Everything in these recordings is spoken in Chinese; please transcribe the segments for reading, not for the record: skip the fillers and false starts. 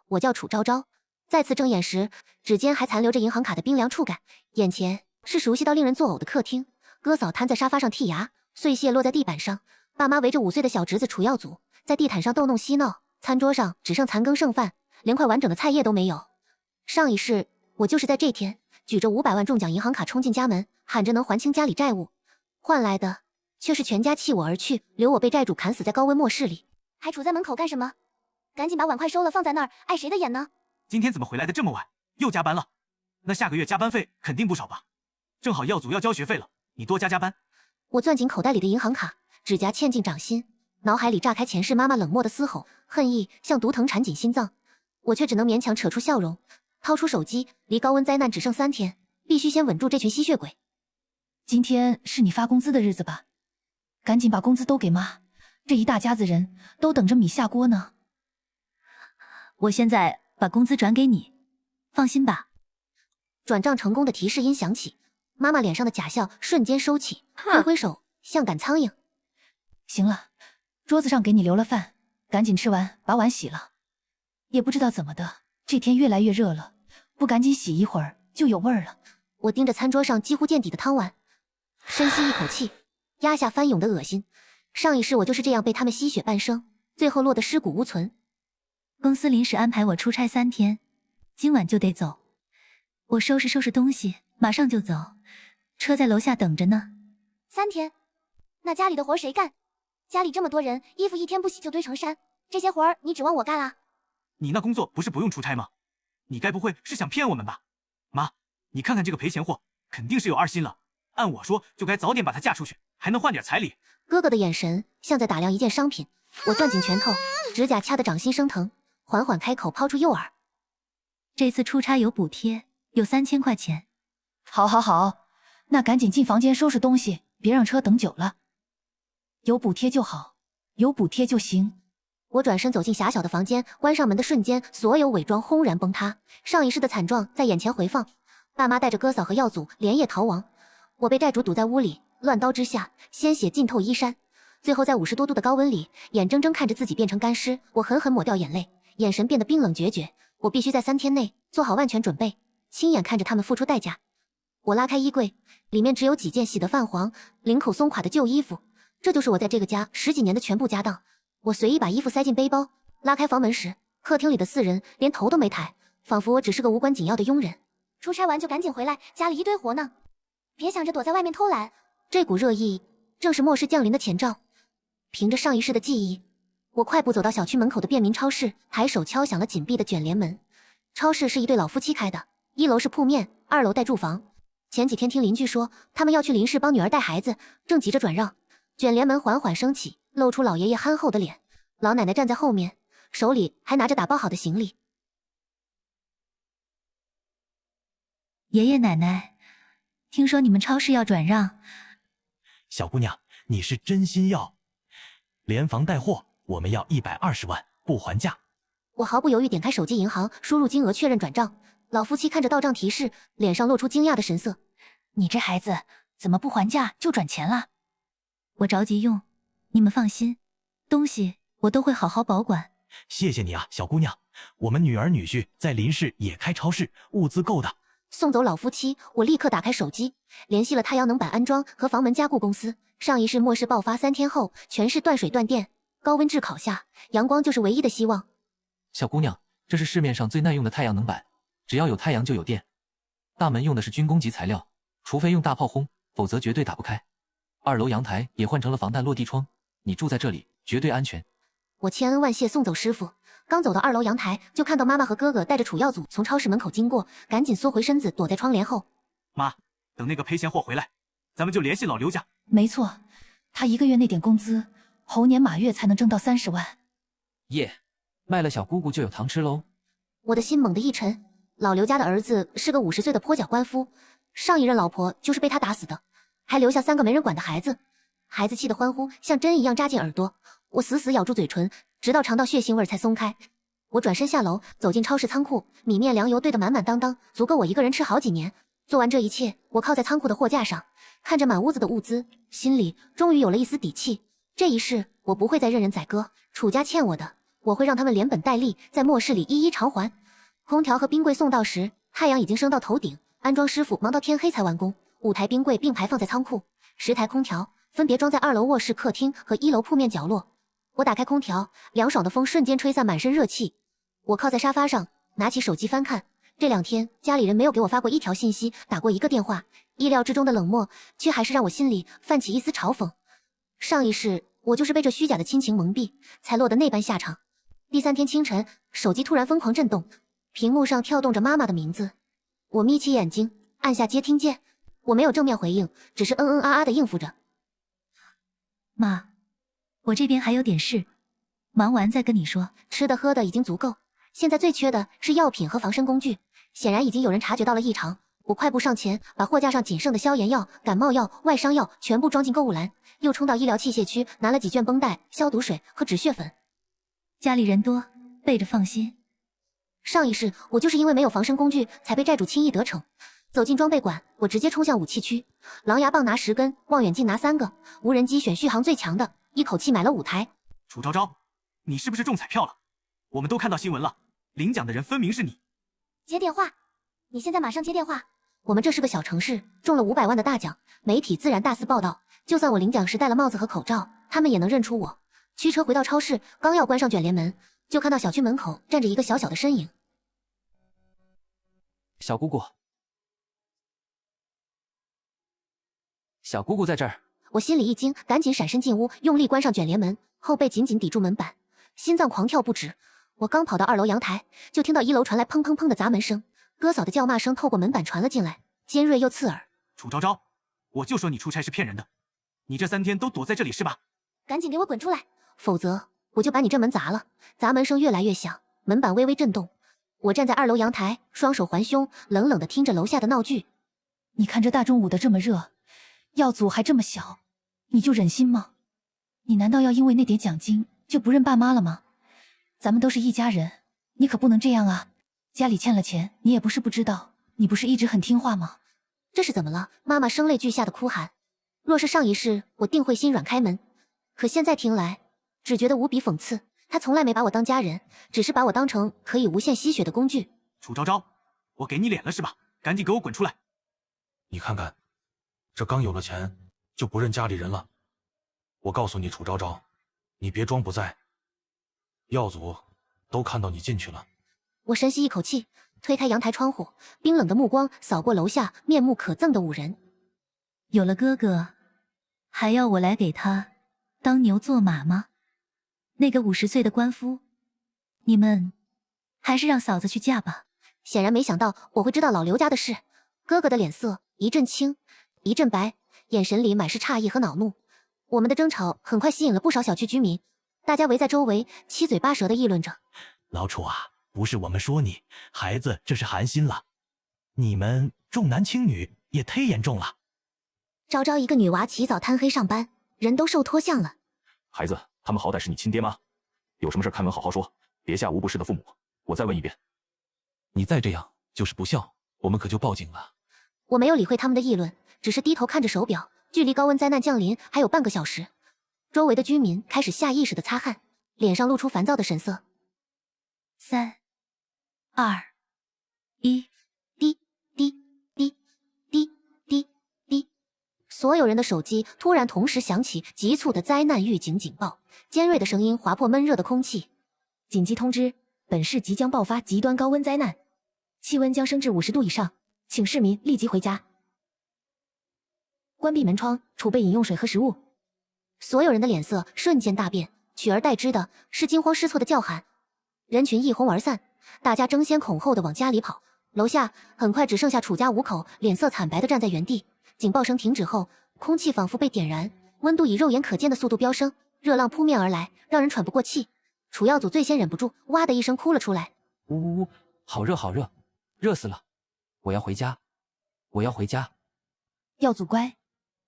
我叫楚昭昭。再次睁眼时，指尖还残留着银行卡的冰凉触感，眼前是熟悉到令人作呕的客厅。哥嫂瘫在沙发上剔牙，碎屑落在地板上。爸妈围着5岁的小侄子楚耀祖，在地毯上逗弄嬉闹。餐桌上只剩残羹剩饭，连块完整的菜叶都没有。上一世，我就是在这天举着500万中奖银行卡冲进家门，喊着能还清家里债务，换来的却是全家弃我而去，留我被债主砍死在高温末世里。还杵在门口干什么？赶紧把碗筷收了，放在那儿，碍谁的眼呢？今天怎么回来的这么晚？又加班了？那下个月加班费肯定不少吧？正好耀祖要交学费了，你多加班。我攥紧口袋里的银行卡，指甲嵌进掌心，脑海里炸开前世妈妈冷漠的嘶吼，恨意像毒藤缠紧心脏。我却只能勉强扯出笑容，掏出手机，离高温灾难只剩3天，必须先稳住这群吸血鬼。今天是你发工资的日子吧？赶紧把工资都给妈，这一大家子人都等着米下锅呢。我现在把工资转给你，放心吧。转账成功的提示音响起，妈妈脸上的假笑瞬间收起，挥挥手，像赶苍蝇。行了，桌子上给你留了饭，赶紧吃完，把碗洗了。也不知道怎么的，这天越来越热了，不赶紧洗一会儿就有味儿了。我盯着餐桌上几乎见底的汤碗，深吸一口气，压下翻涌的恶心。上一世我就是这样被他们吸血半生，最后落得尸骨无存。公司临时安排我出差3天，今晚就得走。我收拾收拾东西，马上就走，车在楼下等着呢。3天？那家里的活谁干？家里这么多人，衣服一天不洗就堆成山，这些活儿你指望我干啊？你那工作不是不用出差吗？你该不会是想骗我们吧？妈，你看看这个赔钱货，肯定是有2心了。按我说，就该早点把她嫁出去，还能换点彩礼。哥哥的眼神像在打量一件商品，我攥紧拳头，指甲掐得掌心生疼，缓缓开口抛出诱饵。这次出差有补贴，有3000块钱。好，那赶紧进房间收拾东西，别让车等久了。有补贴就好，有补贴就行。我转身走进狭小的房间，关上门的瞬间，所有伪装轰然崩塌，上一世的惨状在眼前回放。爸妈带着哥嫂和耀祖连夜逃亡，我被债主堵在屋里，乱刀之下，鲜血浸透衣衫。最后在50多度的高温里，眼睁睁看着自己变成干尸，我狠狠抹掉眼泪，眼神变得冰冷决绝。我必须在3天内做好万全准备，亲眼看着他们付出代价。我拉开衣柜，里面只有几件洗得泛黄、领口松垮的旧衣服，这就是我在这个家10几年的全部家当。我随意把衣服塞进背包，拉开房门时，客厅里的4人连头都没抬，仿佛我只是个无关紧要的佣人。出差完就赶紧回来，家里一堆活呢，别想着躲在外面偷懒。这股热意正是末世降临的前兆。凭着上一世的记忆，我快步走到小区门口的便民超市，抬手敲响了紧闭的卷帘门。超市是一对老夫妻开的，1楼是铺面，2楼带住房。前几天听邻居说，他们要去邻市帮女儿带孩子，正急着转让。卷帘门缓缓升起，露出老爷爷憨厚的脸，老奶奶站在后面，手里还拿着打包好的行李。爷爷奶奶，听说你们超市要转让。小姑娘，你是真心要？连房带货，我们要120万，不还价。我毫不犹豫点开手机银行，输入金额确认转账。老夫妻看着到账提示，脸上露出惊讶的神色。你这孩子怎么不还价就转钱了？我着急用，你们放心，东西我都会好好保管。谢谢你啊，小姑娘。我们女儿女婿在邻市也开超市，物资够的。送走老夫妻，我立刻打开手机，联系了太阳能板安装和房门加固公司。上一世末世爆发3天后，全市断水断电，高温炙烤下，阳光就是唯一的希望。小姑娘，这是市面上最耐用的太阳能板，只要有太阳就有电。大门用的是军工级材料，除非用大炮轰，否则绝对打不开。2楼阳台也换成了防弹落地窗，你住在这里绝对安全。我千恩万谢送走师傅，刚走到2楼阳台，就看到妈妈和哥哥带着楚耀祖从超市门口经过，赶紧缩回身子躲在窗帘后。妈，等那个赔钱货回来，咱们就联系老刘家。没错，他1个月那点工资，猴年马月才能挣到30万。耶，卖了小姑姑就有糖吃喽。我的心猛地一沉，老刘家的儿子是个50岁的跛脚官夫，上一任老婆就是被他打死的，还留下3个没人管的孩子。孩子气得欢呼，像针一样扎进耳朵。我死死咬住嘴唇，直到尝到血腥味才松开。我转身下楼，走进超市仓库，米面粮油堆得满满当当，足够我一个人吃好几年。做完这一切，我靠在仓库的货架上，看着满屋子的物资，心里终于有了一丝底气。这一世，我不会再任人宰割，楚家欠我的，我会让他们连本带利在末世里一一偿还。空调和冰柜送到时，太阳已经升到头顶，安装师傅忙到天黑才完工。5台冰柜并排放在仓库，10台空调分别装在2楼卧室、客厅和1楼铺面角落。我打开空调，凉爽的风瞬间吹散满身热气。我靠在沙发上，拿起手机翻看。这2天家里人没有给我发过一条信息，打过一个电话。意料之中的冷漠，却还是让我心里泛起一丝嘲讽。上一世，我就是被这虚假的亲情蒙蔽，才落得那般下场。第3天清晨，手机突然疯狂震动，屏幕上跳动着妈妈的名字。我眯起眼睛，按下接听键。我没有正面回应，只是啊的应付着。妈，我这边还有点事，忙完再跟你说。吃的喝的已经足够，现在最缺的是药品和防身工具。显然已经有人察觉到了异常。我快步上前，把货架上仅剩的消炎药、感冒药、外伤药全部装进购物篮，又冲到医疗器械区拿了几卷绷带、消毒水和止血粉。家里人多，备着放心。上一世我就是因为没有防身工具，才被债主轻易得逞。走进装备馆，我直接冲向武器区，狼牙棒拿10根，望远镜拿3个，无人机选续航最强的，一口气买了5台。楚昭昭，你是不是中彩票了？我们都看到新闻了，领奖的人分明是你。接电话，你现在马上接电话。我们这是个小城市，中了500万的大奖，媒体自然大肆报道。就算我领奖时戴了帽子和口罩，他们也能认出我。驱车回到超市，刚要关上卷帘门，就看到小区门口站着一个小小的身影。小姑姑，小姑姑在这儿。我心里一惊，赶紧闪身进屋，用力关上卷帘门，后背紧紧抵住门板，心脏狂跳不止。我刚跑到2楼阳台，就听到1楼传来砰砰砰的砸门声，哥嫂的叫骂声透过门板传了进来，尖锐又刺耳。楚昭昭，我就说你出差是骗人的，你这3天都躲在这里是吧？赶紧给我滚出来，否则我就把你这门砸了。砸门声越来越响，门板微微震动。我站在2楼阳台，双手环胸，冷冷地听着楼下的闹剧。你看这大中午的这么热，药组还这么小，你就忍心吗？你难道要因为那点奖金就不认爸妈了吗？咱们都是一家人，你可不能这样啊！家里欠了钱，你也不是不知道，你不是一直很听话吗？这是怎么了？妈妈声泪俱下的哭喊。若是上一世，我定会心软开门，可现在听来，只觉得无比讽刺。他从来没把我当家人，只是把我当成可以无限吸血的工具。楚昭昭，我给你脸了是吧？赶紧给我滚出来！你看看，这刚有了钱就不认家里人了。我告诉你，楚昭昭，你别装不在，药组都看到你进去了。我深吸一口气，推开阳台窗户，冰冷的目光扫过楼下面目可憎的5人。有了哥哥，还要我来给他当牛做马吗？那个50岁的官夫，你们还是让嫂子去嫁吧。显然没想到我会知道老刘家的事，哥哥的脸色一阵青一阵白，眼神里满是诧异和恼怒。我们的争吵很快吸引了不少小区居民，大家围在周围七嘴八舌地议论着。老楚啊，不是我们说你，孩子这是寒心了。你们重男轻女也忒严重了。昭昭一个女娃起早贪黑上班，人都瘦脱相了。孩子，他们好歹是你亲爹妈，有什么事开门好好说，别吓无不是的父母。我再问一遍，你再这样就是不孝，我们可就报警了。我没有理会他们的议论，只是低头看着手表，距离高温灾难降临还有半个小时。周围的居民开始下意识地擦汗，脸上露出烦躁的神色。3、2、1，滴滴滴滴滴滴，所有人的手机突然同时响起急促的灾难预警警报，尖锐的声音划破闷热的空气。紧急通知，本市即将爆发极端高温灾难，气温将升至50度以上，请市民立即回家。关闭门窗，储备饮用水和食物。所有人的脸色瞬间大变，取而代之的是惊慌失措的叫喊。人群一哄而散，大家争先恐后的往家里跑。楼下很快只剩下楚家5口，脸色惨白的站在原地。警报声停止后，空气仿佛被点燃，温度以肉眼可见的速度飙升，热浪扑面而来，让人喘不过气。楚药组最先忍不住，哇的一声哭了出来。呜呜呜，好热好热，热死了！我要回家，我要回家。耀祖乖，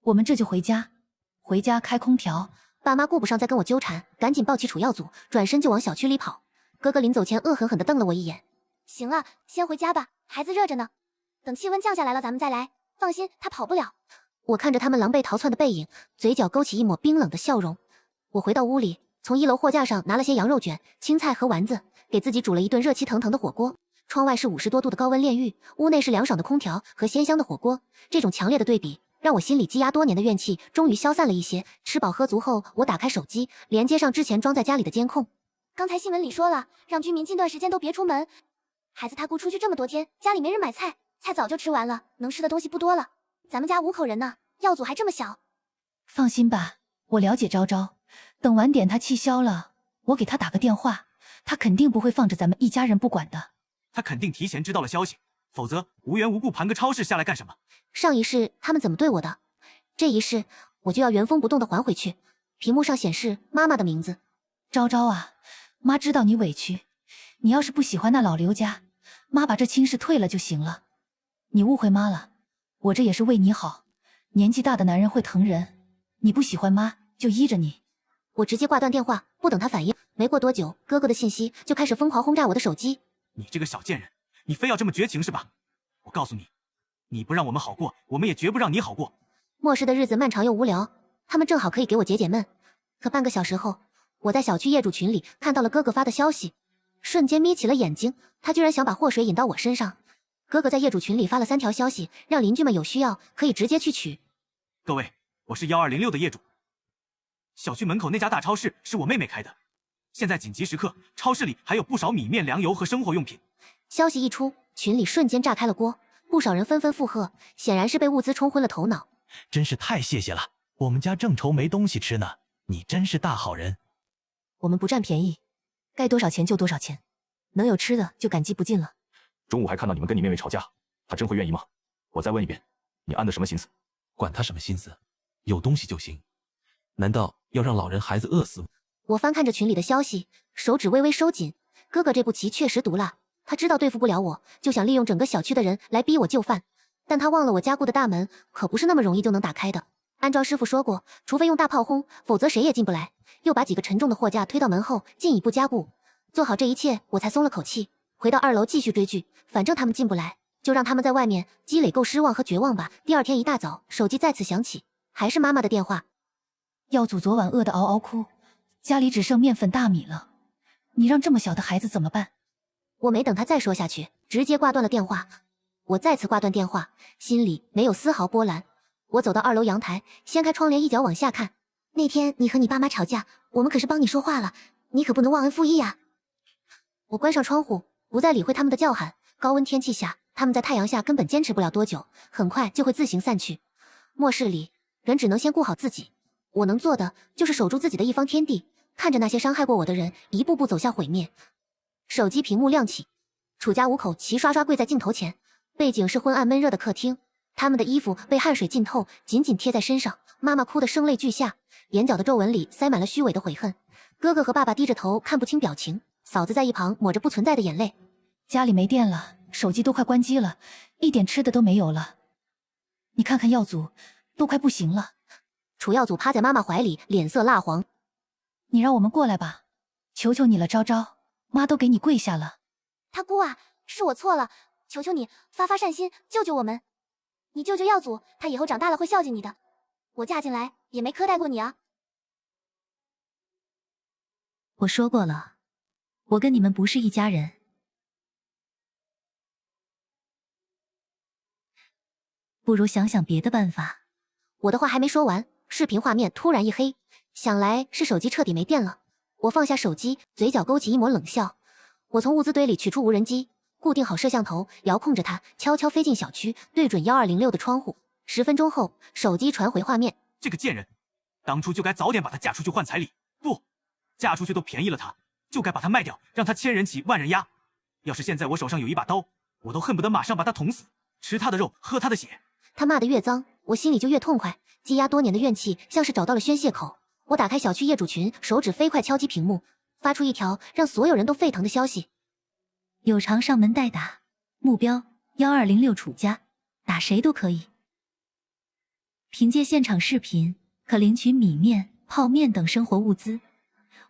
我们这就回家，回家开空调。爸妈顾不上再跟我纠缠，赶紧抱起楚耀祖，转身就往小区里跑。哥哥临走前恶狠狠地瞪了我一眼。行了，先回家吧，孩子热着呢，等气温降下来了咱们再来。放心，他跑不了。我看着他们狼狈逃窜的背影，嘴角勾起一抹冰冷的笑容。我回到屋里，从1楼货架上拿了些羊肉卷、青菜和丸子，给自己煮了一顿热气腾腾的火锅。窗外是50多度的高温炼狱，屋内是凉爽的空调和鲜香的火锅。这种强烈的对比，让我心里积压多年的怨气终于消散了一些。吃饱喝足后，我打开手机，连接上之前装在家里的监控。刚才新闻里说了，让居民近段时间都别出门。孩子他姑出去这么多天，家里没人买菜，菜早就吃完了，能吃的东西不多了。咱们家5口人呢，药组还这么小。放心吧，我了解昭昭，等晚点他气消了，我给他打个电话，他肯定不会放着咱们一家人不管的。他肯定提前知道了消息，否则无缘无故盘个超市下来干什么？上一世他们怎么对我的，这一世我就要原封不动的还回去。屏幕上显示妈妈的名字。昭昭啊，妈知道你委屈，你要是不喜欢那老刘家，妈把这亲事退了就行了。你误会妈了，我这也是为你好。年纪大的男人会疼人，你不喜欢妈就依着你。我直接挂断电话，不等他反应。没过多久，哥哥的信息就开始疯狂轰炸我的手机。你这个小贱人，你非要这么绝情是吧？我告诉你，你不让我们好过，我们也绝不让你好过。末世的日子漫长又无聊，他们正好可以给我解解闷。可半个小时后，我在小区业主群里看到了哥哥发的消息，瞬间眯起了眼睛。他居然想把祸水引到我身上。哥哥在业主群里发了3条消息，让邻居们有需要可以直接去取。各位，我是1206的业主，小区门口那家大超市是我妹妹开的。现在紧急时刻，超市里还有不少米面粮油和生活用品。消息一出，群里瞬间炸开了锅，不少人纷纷附和，显然是被物资冲昏了头脑。真是太谢谢了，我们家正愁没东西吃呢，你真是大好人。我们不占便宜，该多少钱就多少钱，能有吃的就感激不尽了。中午还看到你们跟你妹妹吵架，她真会愿意吗？我再问一遍，你安的什么心思？管他什么心思，有东西就行，难道要让老人孩子饿死吗？我翻看着群里的消息，手指微微收紧。哥哥这步棋确实毒辣，他知道对付不了我，就想利用整个小区的人来逼我就范。但他忘了我加固的大门可不是那么容易就能打开的。按照师傅说过，除非用大炮轰，否则谁也进不来。又把几个沉重的货架推到门后，进一步加固。做好这一切，我才松了口气，回到2楼继续追剧。反正他们进不来，就让他们在外面积累够失望和绝望吧。第二天一大早，手机再次响起，还是妈妈的电话。耀祖昨晚饿得嗷嗷哭，家里只剩面粉大米了，你让这么小的孩子怎么办？我没等他再说下去，直接挂断了电话。我再次挂断电话，心里没有丝毫波澜。我走到2楼阳台，掀开窗帘，一脚往下看。那天你和你爸妈吵架，我们可是帮你说话了，你可不能忘恩负义呀。我关上窗户，不再理会他们的叫喊。高温天气下，他们在太阳下根本坚持不了多久，很快就会自行散去。末世里，人只能先顾好自己。我能做的就是守住自己的一方天地，看着那些伤害过我的人一步步走向毁灭。手机屏幕亮起，楚家5口齐刷刷跪在镜头前，背景是昏暗闷热的客厅，他们的衣服被汗水浸透，紧紧贴在身上。妈妈哭得声泪俱下，眼角的皱纹里塞满了虚伪的悔恨。哥哥和爸爸低着头看不清表情，嫂子在一旁抹着不存在的眼泪。家里没电了，手机都快关机了，一点吃的都没有了。你看看耀祖，都快不行了。楚耀祖趴在妈妈怀里，脸色蜡黄。你让我们过来吧，求求你了，昭昭，妈都给你跪下了。他姑啊，是我错了，求求你发善心，救救我们。你救救耀祖，他以后长大了会孝敬你的。我嫁进来也没苛待过你啊。我说过了，我跟你们不是一家人。不如想想别的办法。我的话还没说完，视频画面突然一黑，想来是手机彻底没电了。我放下手机，嘴角勾起一抹冷笑。我从物资堆里取出无人机，固定好摄像头，遥控着它，悄悄飞进小区，对准1206的窗户。10分钟后，手机传回画面。这个贱人，当初就该早点把她嫁出去换彩礼，不，嫁出去都便宜了她，就该把她卖掉，让她千人骑万人压。要是现在我手上有一把刀，我都恨不得马上把她捅死，吃她的肉，喝她的血。他骂得越脏，我心里就越痛快，积压多年的怨气像是找到了宣泄口。我打开小区业主群，手指飞快敲击屏幕，发出一条让所有人都沸腾的消息：有偿上门代打，目标1206楚家，打谁都可以。凭借现场视频，可领取米面、泡面等生活物资，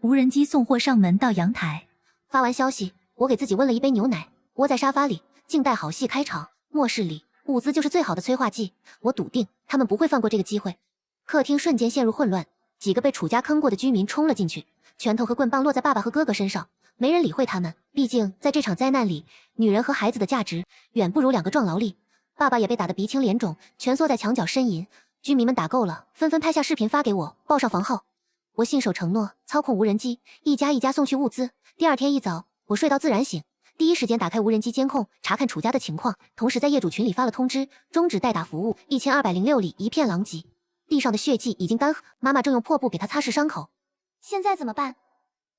无人机送货上门到阳台。发完消息，我给自己温了一杯牛奶，窝在沙发里，静待好戏开场。末世里，物资就是最好的催化剂，我笃定他们不会放过这个机会。客厅瞬间陷入混乱，几个被楚家坑过的居民冲了进去，拳头和棍棒落在爸爸和哥哥身上，没人理会他们。毕竟在这场灾难里，女人和孩子的价值远不如2个壮劳力。爸爸也被打得鼻青脸肿，蜷缩在墙角呻吟。居民们打够了，纷纷拍下视频发给我，报上房号。我信守承诺，操控无人机，一家一家送去物资。第二天一早，我睡到自然醒，第一时间打开无人机监控，查看楚家的情况，同时在业主群里发了通知，终止代打服务。1206里一片狼藉，地上的血迹已经干涸，妈妈正用破布给他擦拭伤口。现在怎么办？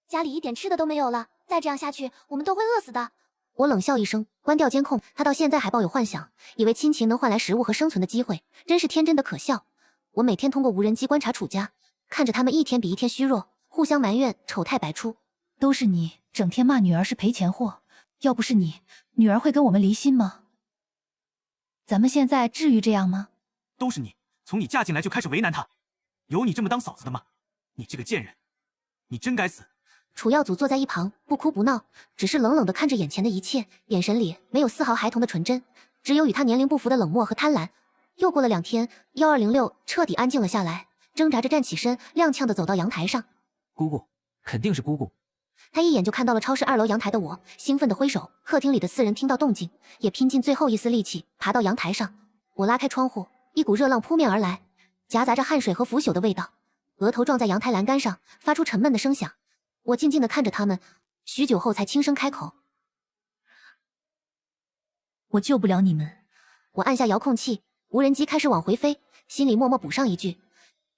家里一点吃的都没有了，再这样下去，我们都会饿死的。我冷笑一声，关掉监控。他到现在还抱有幻想，以为亲情能换来食物和生存的机会，真是天真的可笑。我每天通过无人机观察楚家，看着他们一天比一天虚弱，互相埋怨，丑态百出。都是你，整天骂女儿是赔钱货，要不是你，女儿会跟我们离心吗？咱们现在至于这样吗？都是你，从你嫁进来就开始为难她，有你这么当嫂子的吗？你这个贱人，你真该死！楚耀祖坐在一旁，不哭不闹，只是冷冷地看着眼前的一切，眼神里没有丝毫孩童的纯真，只有与他年龄不符的冷漠和贪婪。又过了2天，1206彻底安静了下来，挣扎着站起身，踉跄地走到阳台上。姑姑，肯定是姑姑。他一眼就看到了超市2楼阳台的我，兴奋地挥手。客厅里的4人听到动静，也拼尽最后一丝力气爬到阳台上。我拉开窗户，一股热浪扑面而来，夹杂着汗水和腐朽的味道，额头撞在阳台栏杆上，发出沉闷的声响。我静静地看着他们，许久后才轻声开口：“我救不了你们。”我按下遥控器，无人机开始往回飞，心里默默补上一句：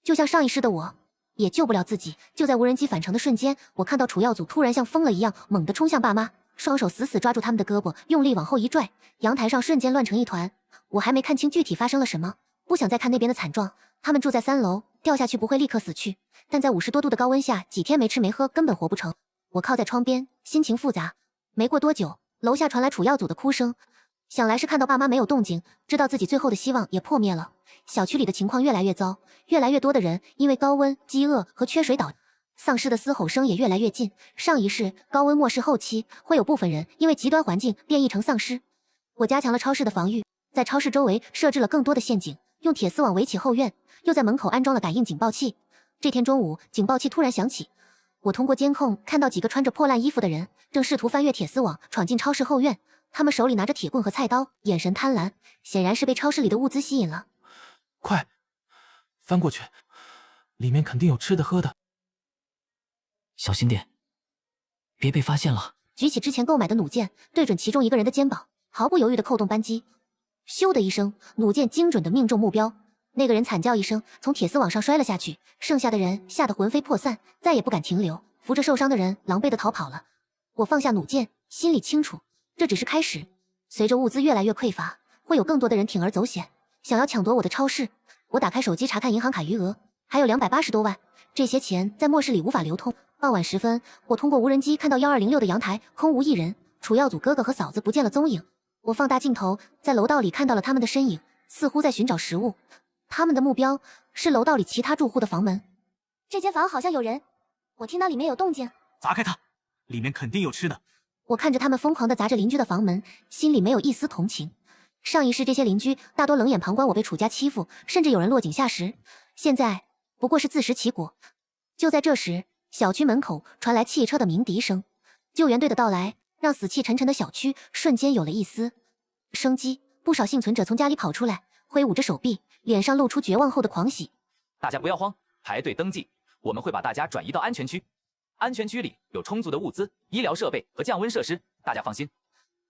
就像上一世的我，也救不了自己。就在无人机返程的瞬间，我看到楚耀祖突然像疯了一样猛地冲向爸妈，双手死死抓住他们的胳膊，用力往后一拽，阳台上瞬间乱成一团。我还没看清具体发生了什么，不想再看那边的惨状。他们住在3楼，掉下去不会立刻死去，但在50多度的高温下，几天没吃没喝，根本活不成。我靠在窗边，心情复杂。没过多久，楼下传来楚耀祖的哭声，想来是看到爸妈没有动静，知道自己最后的希望也破灭了。小区里的情况越来越糟，越来越多的人因为高温、饥饿和缺水倒，丧尸的嘶吼声也越来越近。上一世高温末世后期，会有部分人因为极端环境变异成丧尸。我加强了超市的防御，在超市周围设置了更多的陷阱，用铁丝网围起后院，又在门口安装了感应警报器。这天中午，警报器突然响起，我通过监控看到几个穿着破烂衣服的人正试图翻越铁丝网闯进超市后院，他们手里拿着铁棍和菜刀，眼神贪婪，显然是被超市里的物资吸引了。快，翻过去，里面肯定有吃的喝的。小心点，别被发现了。举起之前购买的弩箭，对准其中一个人的肩膀，毫不犹豫地扣动扳机。咻的一声，弩箭精准地命中目标。那个人惨叫一声，从铁丝网上摔了下去，剩下的人吓得魂飞魄散，再也不敢停留，扶着受伤的人狼狈地逃跑了。我放下弩箭，心里清楚，这只是开始。随着物资越来越匮乏，会有更多的人铤而走险，想要抢夺我的超市。我打开手机查看银行卡余额，还有280多万，这些钱在末世里无法流通。傍晚时分，我通过无人机看到1206的阳台空无一人，楚耀祖哥哥和嫂子不见了踪影。我放大镜头，在楼道里看到了他们的身影，似乎在寻找食物。他们的目标是楼道里其他住户的房门。这间房好像有人，我听到里面有动静。砸开它，里面肯定有吃的。我看着他们疯狂地砸着邻居的房门，心里没有一丝同情。上一世这些邻居大多冷眼旁观我被楚家欺负，甚至有人落井下石，现在不过是自食其果。就在这时，小区门口传来汽车的鸣笛声，救援队的到来让死气沉沉的小区瞬间有了一丝生机。不少幸存者从家里跑出来，挥舞着手臂，脸上露出绝望后的狂喜。大家不要慌，排队登记，我们会把大家转移到安全区。安全区里有充足的物资、医疗设备和降温设施，大家放心。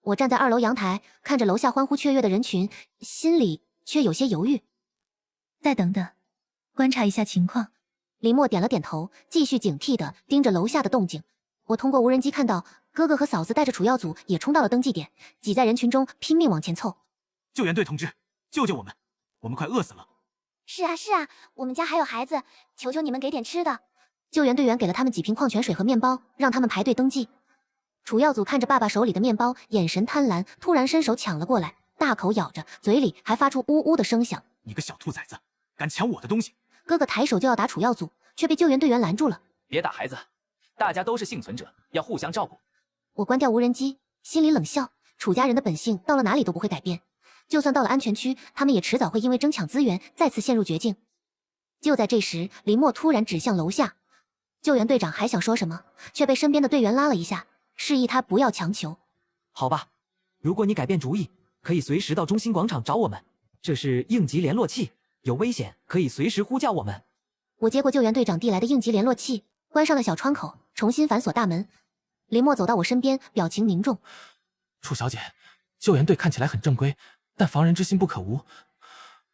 我站在2楼阳台，看着楼下欢呼雀跃的人群，心里却有些犹豫。再等等，观察一下情况。林默点了点头，继续警惕地盯着楼下的动静。我通过无人机看到哥哥和嫂子带着楚耀祖也冲到了登记点，挤在人群中拼命往前凑。救援队同志，救救我们，我们快饿死了。是啊是啊，我们家还有孩子，求求你们给点吃的。救援队员给了他们几瓶矿泉水和面包，让他们排队登记。楚耀祖看着爸爸手里的面包，眼神贪婪，突然伸手抢了过来，大口咬着，嘴里还发出呜呜的声响。你个小兔崽子，敢抢我的东西！哥哥抬手就要打楚耀祖，却被救援队员拦住了。别打孩子，大家都是幸存者，要互相照顾。我关掉无人机，心里冷笑，楚家人的本性到了哪里都不会改变。就算到了安全区，他们也迟早会因为争抢资源再次陷入绝境。就在这时，林默突然指向楼下，救援队长还想说什么，却被身边的队员拉了一下，示意他不要强求。好吧，如果你改变主意，可以随时到中心广场找我们，这是应急联络器，有危险可以随时呼叫我们。我接过救援队长递来的应急联络器，关上了小窗口，重新反锁大门。林默走到我身边，表情凝重。楚小姐，救援队看起来很正规，但防人之心不可无，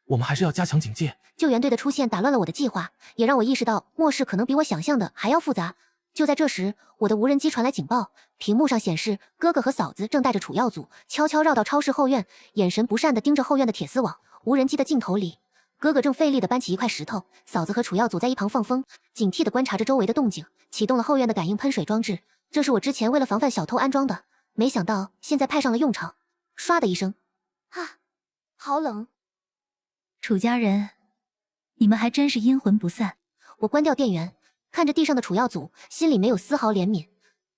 我们还是要加强警戒。救援队的出现打乱了我的计划，也让我意识到末世可能比我想象的还要复杂。就在这时，我的无人机传来警报，屏幕上显示哥哥和嫂子正带着楚耀祖悄悄绕到超市后院，眼神不善地盯着后院的铁丝网。无人机的镜头里，哥哥正费力地搬起一块石头，嫂子和楚耀祖在一旁放风，警惕地观察着周围的动静，启动了后院的感应喷水装置。这是我之前为了防范小偷安装的，没想到现在派上了用场。唰的一声，啊，好冷！楚家人，你们还真是阴魂不散。我关掉电源，看着地上的楚耀祖，心里没有丝毫怜悯。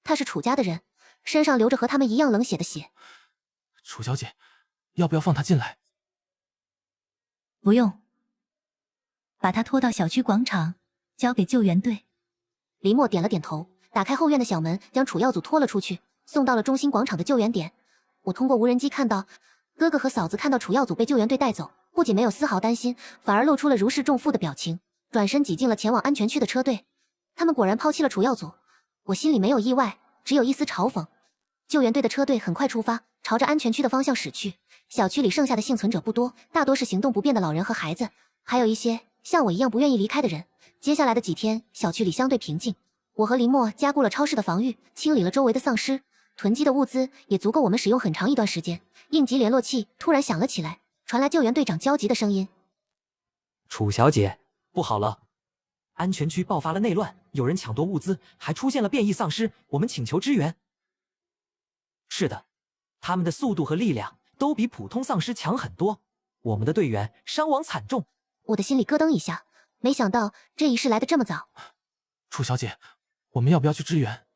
他是楚家的人，身上流着和他们一样冷血的血。楚小姐，要不要放他进来？不用，把他拖到小区广场，交给救援队。林默点了点头，打开后院的小门，将楚耀祖拖了出去，送到了中心广场的救援点。我通过无人机看到，哥哥和嫂子看到楚耀祖被救援队带走，不仅没有丝毫担心，反而露出了如释重负的表情，转身挤进了前往安全区的车队。他们果然抛弃了楚耀祖，我心里没有意外，只有一丝嘲讽。救援队的车队很快出发，朝着安全区的方向驶去。小区里剩下的幸存者不多，大多是行动不便的老人和孩子，还有一些像我一样不愿意离开的人。接下来的几天，小区里相对平静。我和林默加固了超市的防御，清理了周围的丧尸，囤积的物资也足够我们使用很长一段时间。应急联络器突然响了起来，传来救援队长焦急的声音：“楚小姐，不好了！安全区爆发了内乱，有人抢夺物资，还出现了变异丧尸，我们请求支援。”是的，他们的速度和力量都比普通丧尸强很多，我们的队员伤亡惨重。我的心里咯噔一下，没想到这一事来得这么早。楚小姐，我们要不要去支援？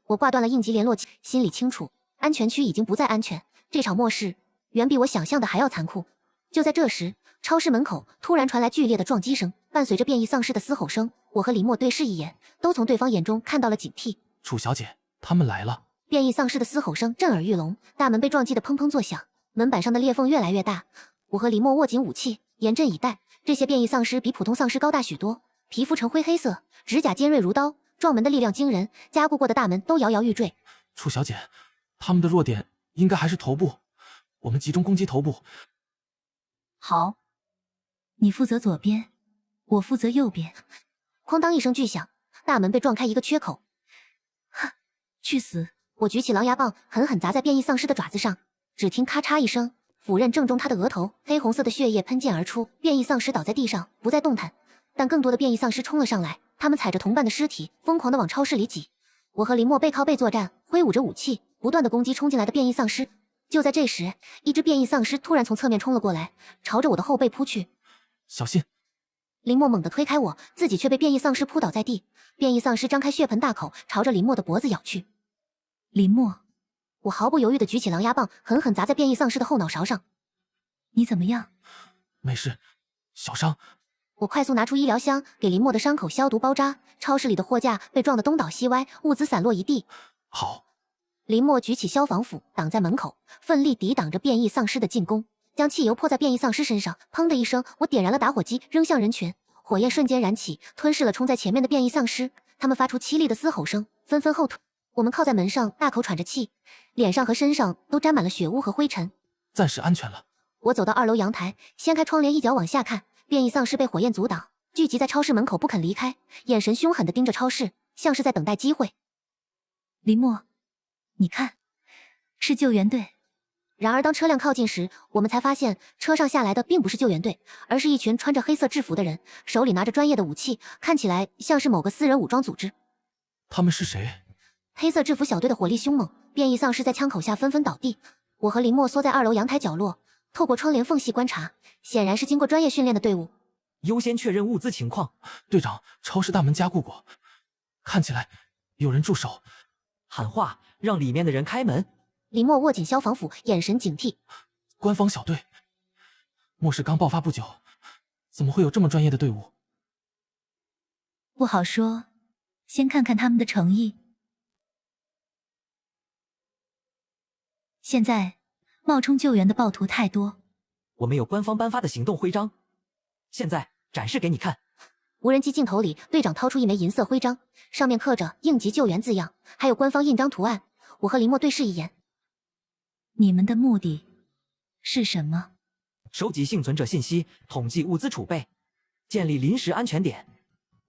我挂断了应急联络器，心里清楚，安全区已经不再安全，这场末世远比我想象的还要残酷。就在这时，超市门口突然传来剧烈的撞击声，伴随着变异丧尸的嘶吼声。我和林默对视一眼，都从对方眼中看到了警惕。楚小姐，他们来了！变异丧尸的嘶吼声震耳欲聋，大门被撞击得砰砰作响，门板上的裂缝越来越大。我和林默握紧武器，严阵以待。这些变异丧尸比普通丧尸高大许多，皮肤呈灰黑色，指甲尖锐如刀，撞门的力量惊人，加固过的大门都摇摇欲坠。楚小姐，他们的弱点应该还是头部，我们集中攻击头部。好，你负责左边，我负责右边。哐当一声巨响，大门被撞开一个缺口。哼，去死！我举起狼牙棒，狠狠砸在变异丧尸的爪子上，只听咔嚓一声，斧刃正中他的额头，黑红色的血液喷溅而出，变异丧尸倒在地上，不再动弹。但更多的变异丧尸冲了上来，他们踩着同伴的尸体，疯狂地往超市里挤。我和林默背靠背作战，挥舞着武器，不断地攻击冲进来的变异丧尸。就在这时，一只变异丧尸突然从侧面冲了过来，朝着我的后背扑去。小心！林默猛地推开我，自己却被变异丧尸扑倒在地。变异丧尸张开血盆大口，朝着林默的脖子咬去。林默，我毫不犹豫地举起狼牙棒，狠狠砸在变异丧尸的后脑勺上。你怎么样？没事，小伤。我快速拿出医疗箱，给林默的伤口消毒包扎。超市里的货架被撞得东倒西歪，物资散落一地。好。林默举起消防斧，挡在门口，奋力抵挡着变异丧尸的进攻，将汽油泼在变异丧尸身上。砰的一声，我点燃了打火机，扔向人群，火焰瞬间燃起，吞噬了冲在前面的变异丧尸。他们发出凄厉的嘶吼声，纷纷后退。我们靠在门上，大口喘着气，脸上和身上都沾满了血污和灰尘。暂时安全了。我走到2楼阳台，掀开窗帘，一脚往下看。变异丧尸被火焰阻挡，聚集在超市门口不肯离开，眼神凶狠地盯着超市，像是在等待机会。林默，你看，是救援队。然而当车辆靠近时，我们才发现车上下来的并不是救援队，而是一群穿着黑色制服的人，手里拿着专业的武器，看起来像是某个私人武装组织。他们是谁？黑色制服小队的火力凶猛，变异丧尸在枪口下纷纷倒地。我和林默缩在2楼阳台角落，透过窗帘缝隙观察，显然是经过专业训练的队伍。优先确认物资情况。队长，超市大门加固过，看起来有人驻守。喊话，让里面的人开门。林默握紧消防斧，眼神警惕。官方小队，末世刚爆发不久，怎么会有这么专业的队伍？不好说，先看看他们的诚意。现在冒充救援的暴徒太多，我们有官方颁发的行动徽章，现在展示给你看。无人机镜头里，队长掏出一枚银色徽章，上面刻着"应急救援"字样，还有官方印章图案。我和林默对视一眼。你们的目的是什么？收集幸存者信息，统计物资储备，建立临时安全点。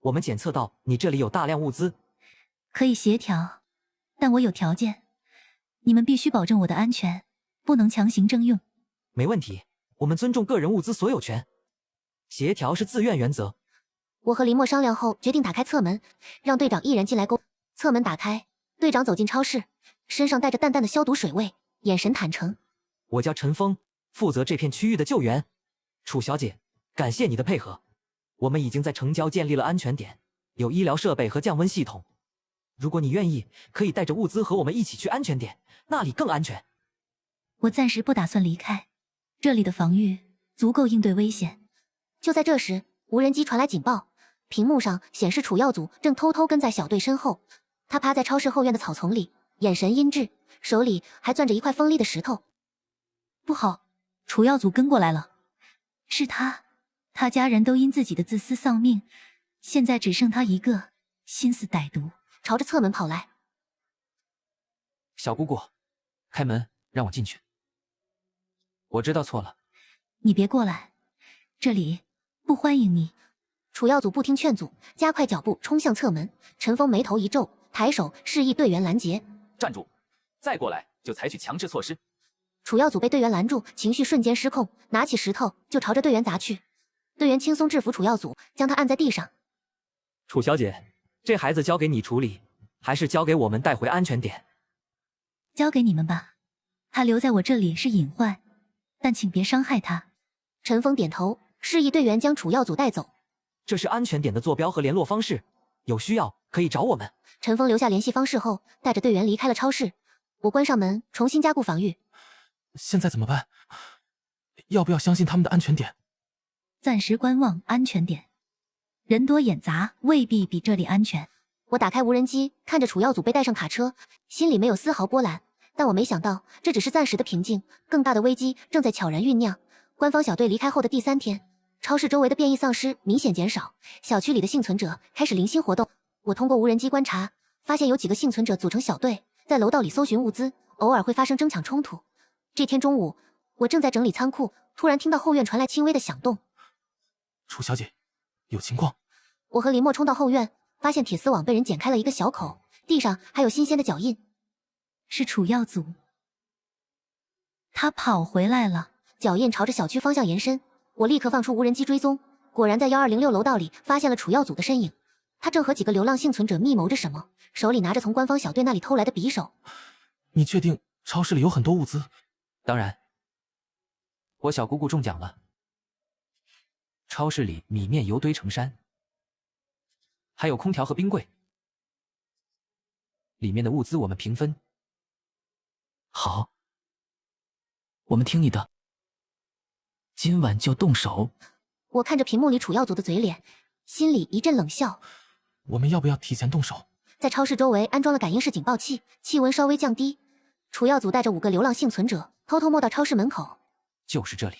我们检测到你这里有大量物资，可以协调，但我有条件，你们必须保证我的安全，不能强行征用。没问题，我们尊重个人物资所有权，协调是自愿原则。我和林默商量后，决定打开侧门，让队长一人进来沟。侧门打开，队长走进超市，身上带着淡淡的消毒水味，眼神坦诚。我叫陈峰，负责这片区域的救援。楚小姐，感谢你的配合。我们已经在城郊建立了安全点，有医疗设备和降温系统。如果你愿意，可以带着物资和我们一起去安全点，那里更安全。我暂时不打算离开，这里的防御足够应对危险。就在这时，无人机传来警报，屏幕上显示楚耀祖正偷偷跟在小队身后。他趴在超市后院的草丛里，眼神阴鸷，手里还攥着一块锋利的石头。不好，楚耀祖跟过来了，是他家人都因自己的自私丧命，现在只剩他一个，心思歹毒，朝着侧门跑来。小姑姑，开门，让我进去。我知道错了。你别过来，这里不欢迎你。楚耀祖不听劝阻，加快脚步冲向侧门。陈峰眉头一皱，抬手示意队员拦截。站住！再过来就采取强制措施。楚耀祖被队员拦住，情绪瞬间失控，拿起石头就朝着队员砸去。队员轻松制服楚耀祖，将他按在地上。楚小姐，这孩子交给你处理，还是交给我们带回安全点？交给你们吧，他留在我这里是隐患，但请别伤害他。陈峰点头，示意队员将楚耀祖带走。这是安全点的坐标和联络方式，有需要可以找我们。陈峰留下联系方式后，带着队员离开了超市。我关上门，重新加固防御。现在怎么办？要不要相信他们的安全点？暂时观望安全点，人多眼杂，未必比这里安全。我打开无人机，看着楚耀祖被带上卡车，心里没有丝毫波澜。但我没想到，这只是暂时的平静，更大的危机正在悄然酝酿。官方小队离开后的第3天，超市周围的变异丧尸明显减少，小区里的幸存者开始零星活动。我通过无人机观察，发现有几个幸存者组成小队，在楼道里搜寻物资，偶尔会发生争抢冲突。这天中午，我正在整理仓库，突然听到后院传来轻微的响动。楚小姐，有情况。我和林默冲到后院，发现铁丝网被人剪开了一个小口，地上还有新鲜的脚印。是楚耀祖，他跑回来了。脚印朝着小区方向延伸，我立刻放出无人机追踪，果然在1206楼道里发现了楚耀祖的身影。他正和几个流浪幸存者密谋着什么，手里拿着从官方小队那里偷来的匕首。你确定超市里有很多物资？当然，我小姑姑中奖了。超市里米面油堆成山，还有空调和冰柜，里面的物资我们平分。好，我们听你的，今晚就动手。我看着屏幕里楚耀祖的嘴脸，心里一阵冷笑。我们要不要提前动手？在超市周围安装了感应式警报器，气温稍微降低。楚耀祖带着5个流浪幸存者偷偷摸到超市门口。就是这里，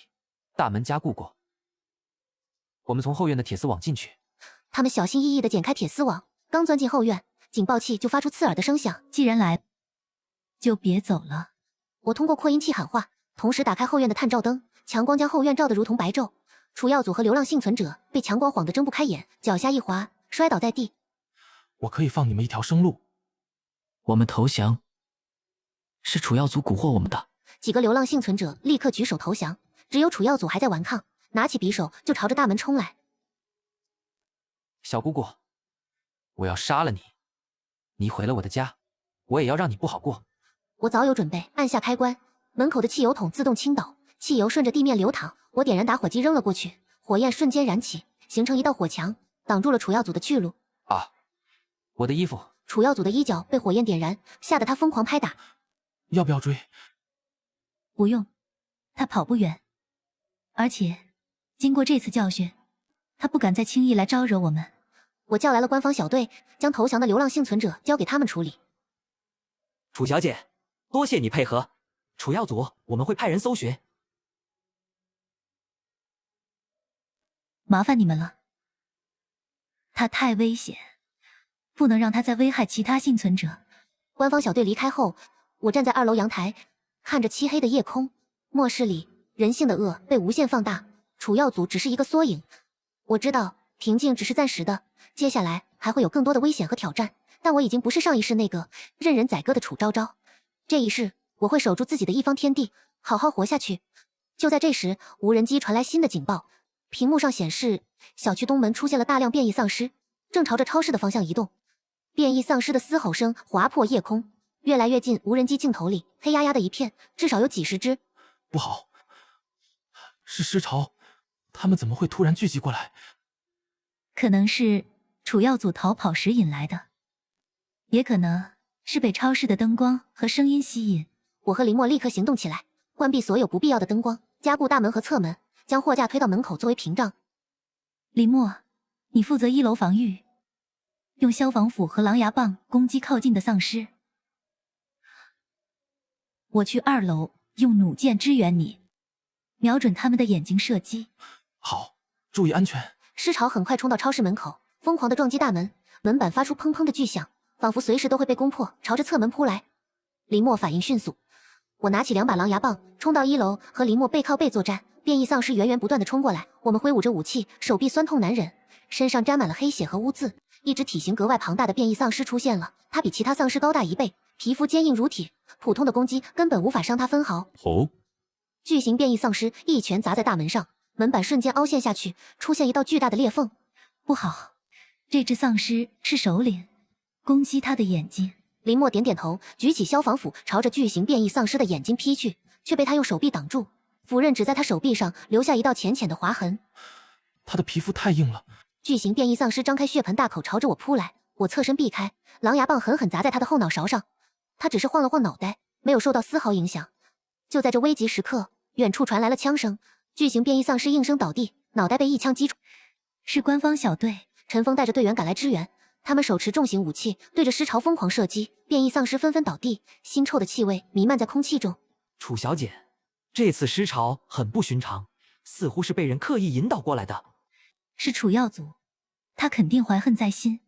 大门加固过。我们从后院的铁丝网进去。他们小心翼翼地剪开铁丝网，刚钻进后院，警报器就发出刺耳的声响。既然来，就别走了。我通过扩音器喊话，同时打开后院的探照灯，强光将后院照得如同白昼。楚耀祖和流浪幸存者被强光晃得睁不开眼，脚下一滑，摔倒在地。我可以放你们一条生路。我们投降，是楚耀祖蛊惑我们的。几个流浪幸存者立刻举手投降，只有楚耀祖还在顽抗，拿起匕首就朝着大门冲来。小姑姑，我要杀了你！你毁了我的家，我也要让你不好过。我早有准备，按下开关，门口的汽油桶自动倾倒，汽油顺着地面流淌。我点燃打火机扔了过去，火焰瞬间燃起，形成一道火墙，挡住了楚耀祖的去路。啊！我的衣服！楚耀祖的衣角被火焰点燃，吓得他疯狂拍打。要不要追？不用，他跑不远。而且，经过这次教训，他不敢再轻易来招惹我们。我叫来了官方小队，将投降的流浪幸存者交给他们处理。楚小姐，多谢你配合。楚药组，我们会派人搜寻。麻烦你们了。他太危险，不能让他再危害其他幸存者。官方小队离开后，我站在2楼阳台，看着漆黑的夜空，末世里人性的恶被无限放大，楚药组只是一个缩影。我知道平静只是暂时的，接下来还会有更多的危险和挑战，但我已经不是上一世那个任人宰割的楚昭昭。这一世，我会守住自己的一方天地，好好活下去。就在这时，无人机传来新的警报，屏幕上显示小区东门出现了大量变异丧尸，正朝着超市的方向移动。变异丧尸的嘶吼声划破夜空，越来越近，无人机镜头里黑压压的一片，至少有几十只。不好，是尸潮，他们怎么会突然聚集过来？可能是楚药组逃跑时引来的，也可能是被超市的灯光和声音吸引。我和林默立刻行动起来，关闭所有不必要的灯光，加固大门和侧门，将货架推到门口作为屏障。林默，你负责1楼防御，用消防斧和狼牙棒攻击靠近的丧尸。我去2楼用弩箭支援你，瞄准他们的眼睛射击。好，注意安全。尸潮很快冲到超市门口，疯狂地撞击大门，门板发出砰砰的巨响，仿佛随时都会被攻破，朝着侧门扑来。林默反应迅速，我拿起2把狼牙棒，冲到1楼，和林默背靠背作战。变异丧尸源源不断地冲过来，我们挥舞着武器，手臂酸痛难忍，身上沾满了黑血和污渍。一只体型格外庞大的变异丧尸出现了，它比其他丧尸高大1倍，皮肤坚硬如铁，普通的攻击根本无法伤它分毫。哦！巨型变异丧尸一拳砸在大门上，门板瞬间凹陷下去，出现一道巨大的裂缝。不好，这只丧尸是首领，攻击他的眼睛。林默点点头，举起消防斧朝着巨型变异丧尸的眼睛劈去，却被他用手臂挡住，斧刃只在他手臂上留下一道浅浅的划痕。他的皮肤太硬了。巨型变异丧尸张开血盆大口朝着我扑来，我侧身避开，狼牙棒狠狠砸在他的后脑勺上，他只是晃了晃脑袋，没有受到丝毫影响。就在这危急时刻，远处传来了枪声，巨型变异丧尸应声倒地，脑袋被一枪击中。是官方小队，陈峰带着队员赶来支援，他们手持重型武器，对着尸潮疯狂射击，变异丧尸纷纷倒地，腥臭的气味弥漫在空气中。楚小姐，这次尸潮很不寻常，似乎是被人刻意引导过来的。是楚药组，他肯定怀恨在心，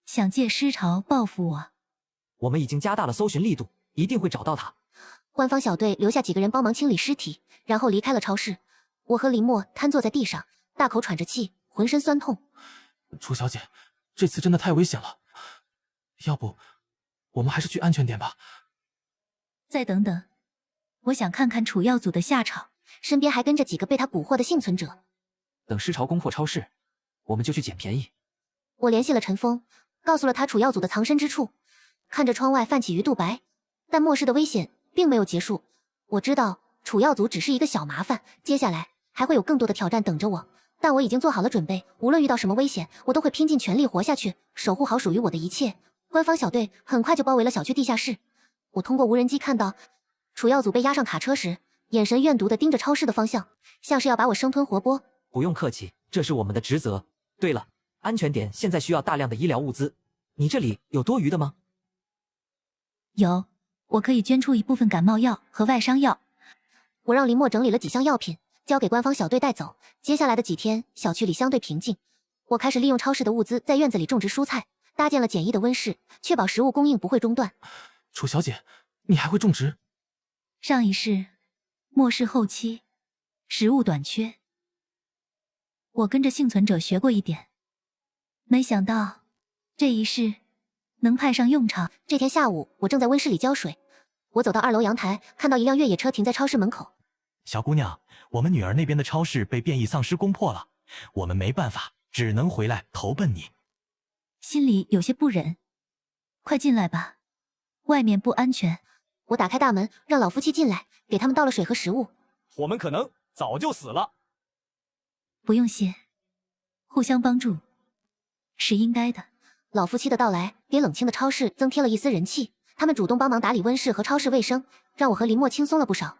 想借尸潮报复我。我们已经加大了搜寻力度，一定会找到他。官方小队留下几个人帮忙清理尸体，然后离开了超市。我和林默瘫坐在地上，大口喘着气，浑身酸痛。楚小姐，这次真的太危险了，要不我们还是去安全点吧。再等等，我想看看楚药组的下场。身边还跟着几个被他蛊惑的幸存者。等尸潮攻破超市，我们就去捡便宜。我联系了陈峰，告诉了他楚药组的藏身之处。看着窗外泛起鱼肚白，但末世的危险并没有结束。我知道楚药组只是一个小麻烦，接下来还会有更多的挑战等着我。但我已经做好了准备，无论遇到什么危险，我都会拼尽全力活下去，守护好属于我的一切。官方小队很快就包围了小区地下室。我通过无人机看到，楚药组被押上卡车时，眼神怨毒地盯着超市的方向，像是要把我生吞活剥。不用客气，这是我们的职责。对了，安全点现在需要大量的医疗物资，你这里有多余的吗？有，我可以捐出一部分感冒药和外伤药。我让林默整理了几箱药品，交给官方小队带走。接下来的几天，小区里相对平静。我开始利用超市的物资，在院子里种植蔬菜，搭建了简易的温室，确保食物供应不会中断。楚小姐，你还会种植？上一世，末世后期，食物短缺，我跟着幸存者学过一点，没想到这一世能派上用场。这天下午，我正在温室里浇水，我走到2楼阳台，看到一辆越野车停在超市门口。小姑娘，我们女儿那边的超市被变异丧尸攻破了，我们没办法，只能回来投奔你。心里有些不忍，快进来吧，外面不安全。我打开大门，让老夫妻进来，给他们倒了水和食物。我们可能早就死了。不用谢，互相帮助是应该的。老夫妻的到来给冷清的超市增添了一丝人气，他们主动帮忙打理温室和超市卫生，让我和林默轻松了不少。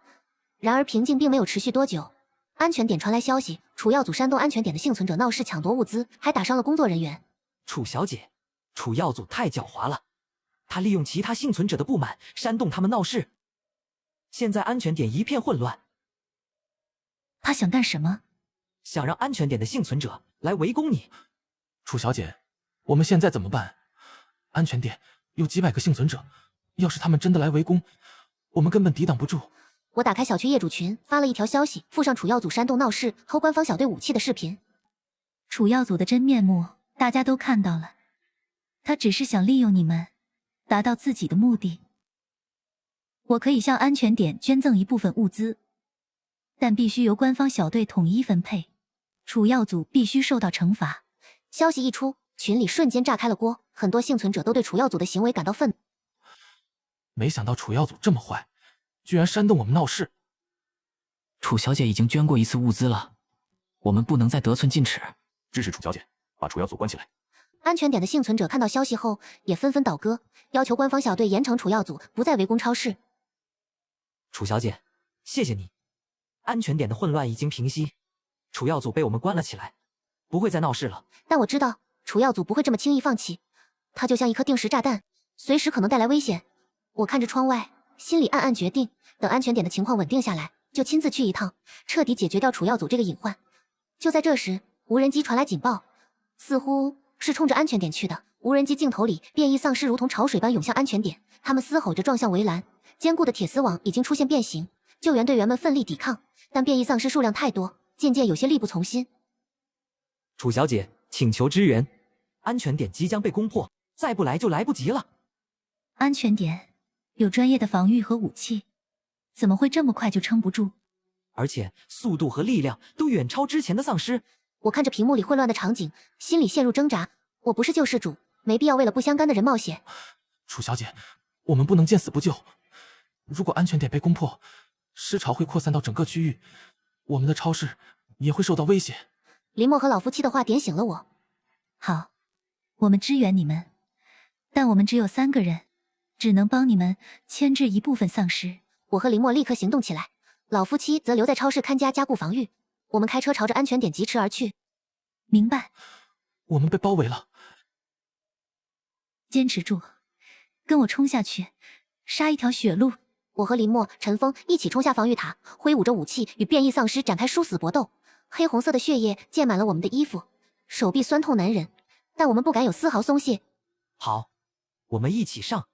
然而平静并没有持续多久，安全点传来消息，楚药组煽动安全点的幸存者闹事抢夺物资，还打伤了工作人员。楚小姐，楚耀祖太狡猾了，他利用其他幸存者的不满，煽动他们闹事。现在安全点一片混乱，他想干什么？想让安全点的幸存者来围攻你。楚小姐，我们现在怎么办？安全点有几百个幸存者，要是他们真的来围攻，我们根本抵挡不住。我打开小区业主群，发了一条消息，附上楚耀祖煽动闹事、偷官方小队武器的视频。楚耀祖的真面目大家都看到了，他只是想利用你们，达到自己的目的。我可以向安全点捐赠一部分物资，但必须由官方小队统一分配。楚耀祖必须受到惩罚。消息一出，群里瞬间炸开了锅，很多幸存者都对楚耀祖的行为感到愤怒。没想到楚耀祖这么坏，居然煽动我们闹事。楚小姐已经捐过一次物资了，我们不能再得寸进尺。支持楚小姐，把楚耀祖关起来。安全点的幸存者看到消息后，也纷纷倒戈，要求官方小队严惩楚耀祖，不再围攻超市。楚小姐，谢谢你。安全点的混乱已经平息，楚耀祖被我们关了起来，不会再闹事了。但我知道楚耀祖不会这么轻易放弃，他就像一颗定时炸弹，随时可能带来危险。我看着窗外，心里暗暗决定，等安全点的情况稳定下来，就亲自去一趟，彻底解决掉楚耀祖这个隐患。就在这时，无人机传来警报，似乎是冲着安全点去的。无人机镜头里，变异丧尸如同潮水般涌向安全点，他们嘶吼着撞向围栏，坚固的铁丝网已经出现变形。救援队员们奋力抵抗，但变异丧尸数量太多，渐渐有些力不从心。楚小姐，请求支援，安全点即将被攻破，再不来就来不及了。安全点有专业的防御和武器，怎么会这么快就撑不住？而且速度和力量都远超之前的丧尸。我看着屏幕里混乱的场景，心里陷入挣扎。我不是救世主，没必要为了不相干的人冒险。楚小姐，我们不能见死不救。如果安全点被攻破，尸潮会扩散到整个区域，我们的超市也会受到威胁。林默和老夫妻的话点醒了我。好，我们支援你们，但我们只有3个人，只能帮你们牵制一部分丧尸。我和林默立刻行动起来，老夫妻则留在超市看家加固防御。我们开车朝着安全点疾驰而去。明白。我们被包围了。坚持住，跟我冲下去，杀一条血路。我和林默、陈峰一起冲下防御塔，挥舞着武器与变异丧尸展开殊死搏斗。黑红色的血液溅满了我们的衣服，手臂酸痛难忍，但我们不敢有丝毫松懈。好，我们一起上。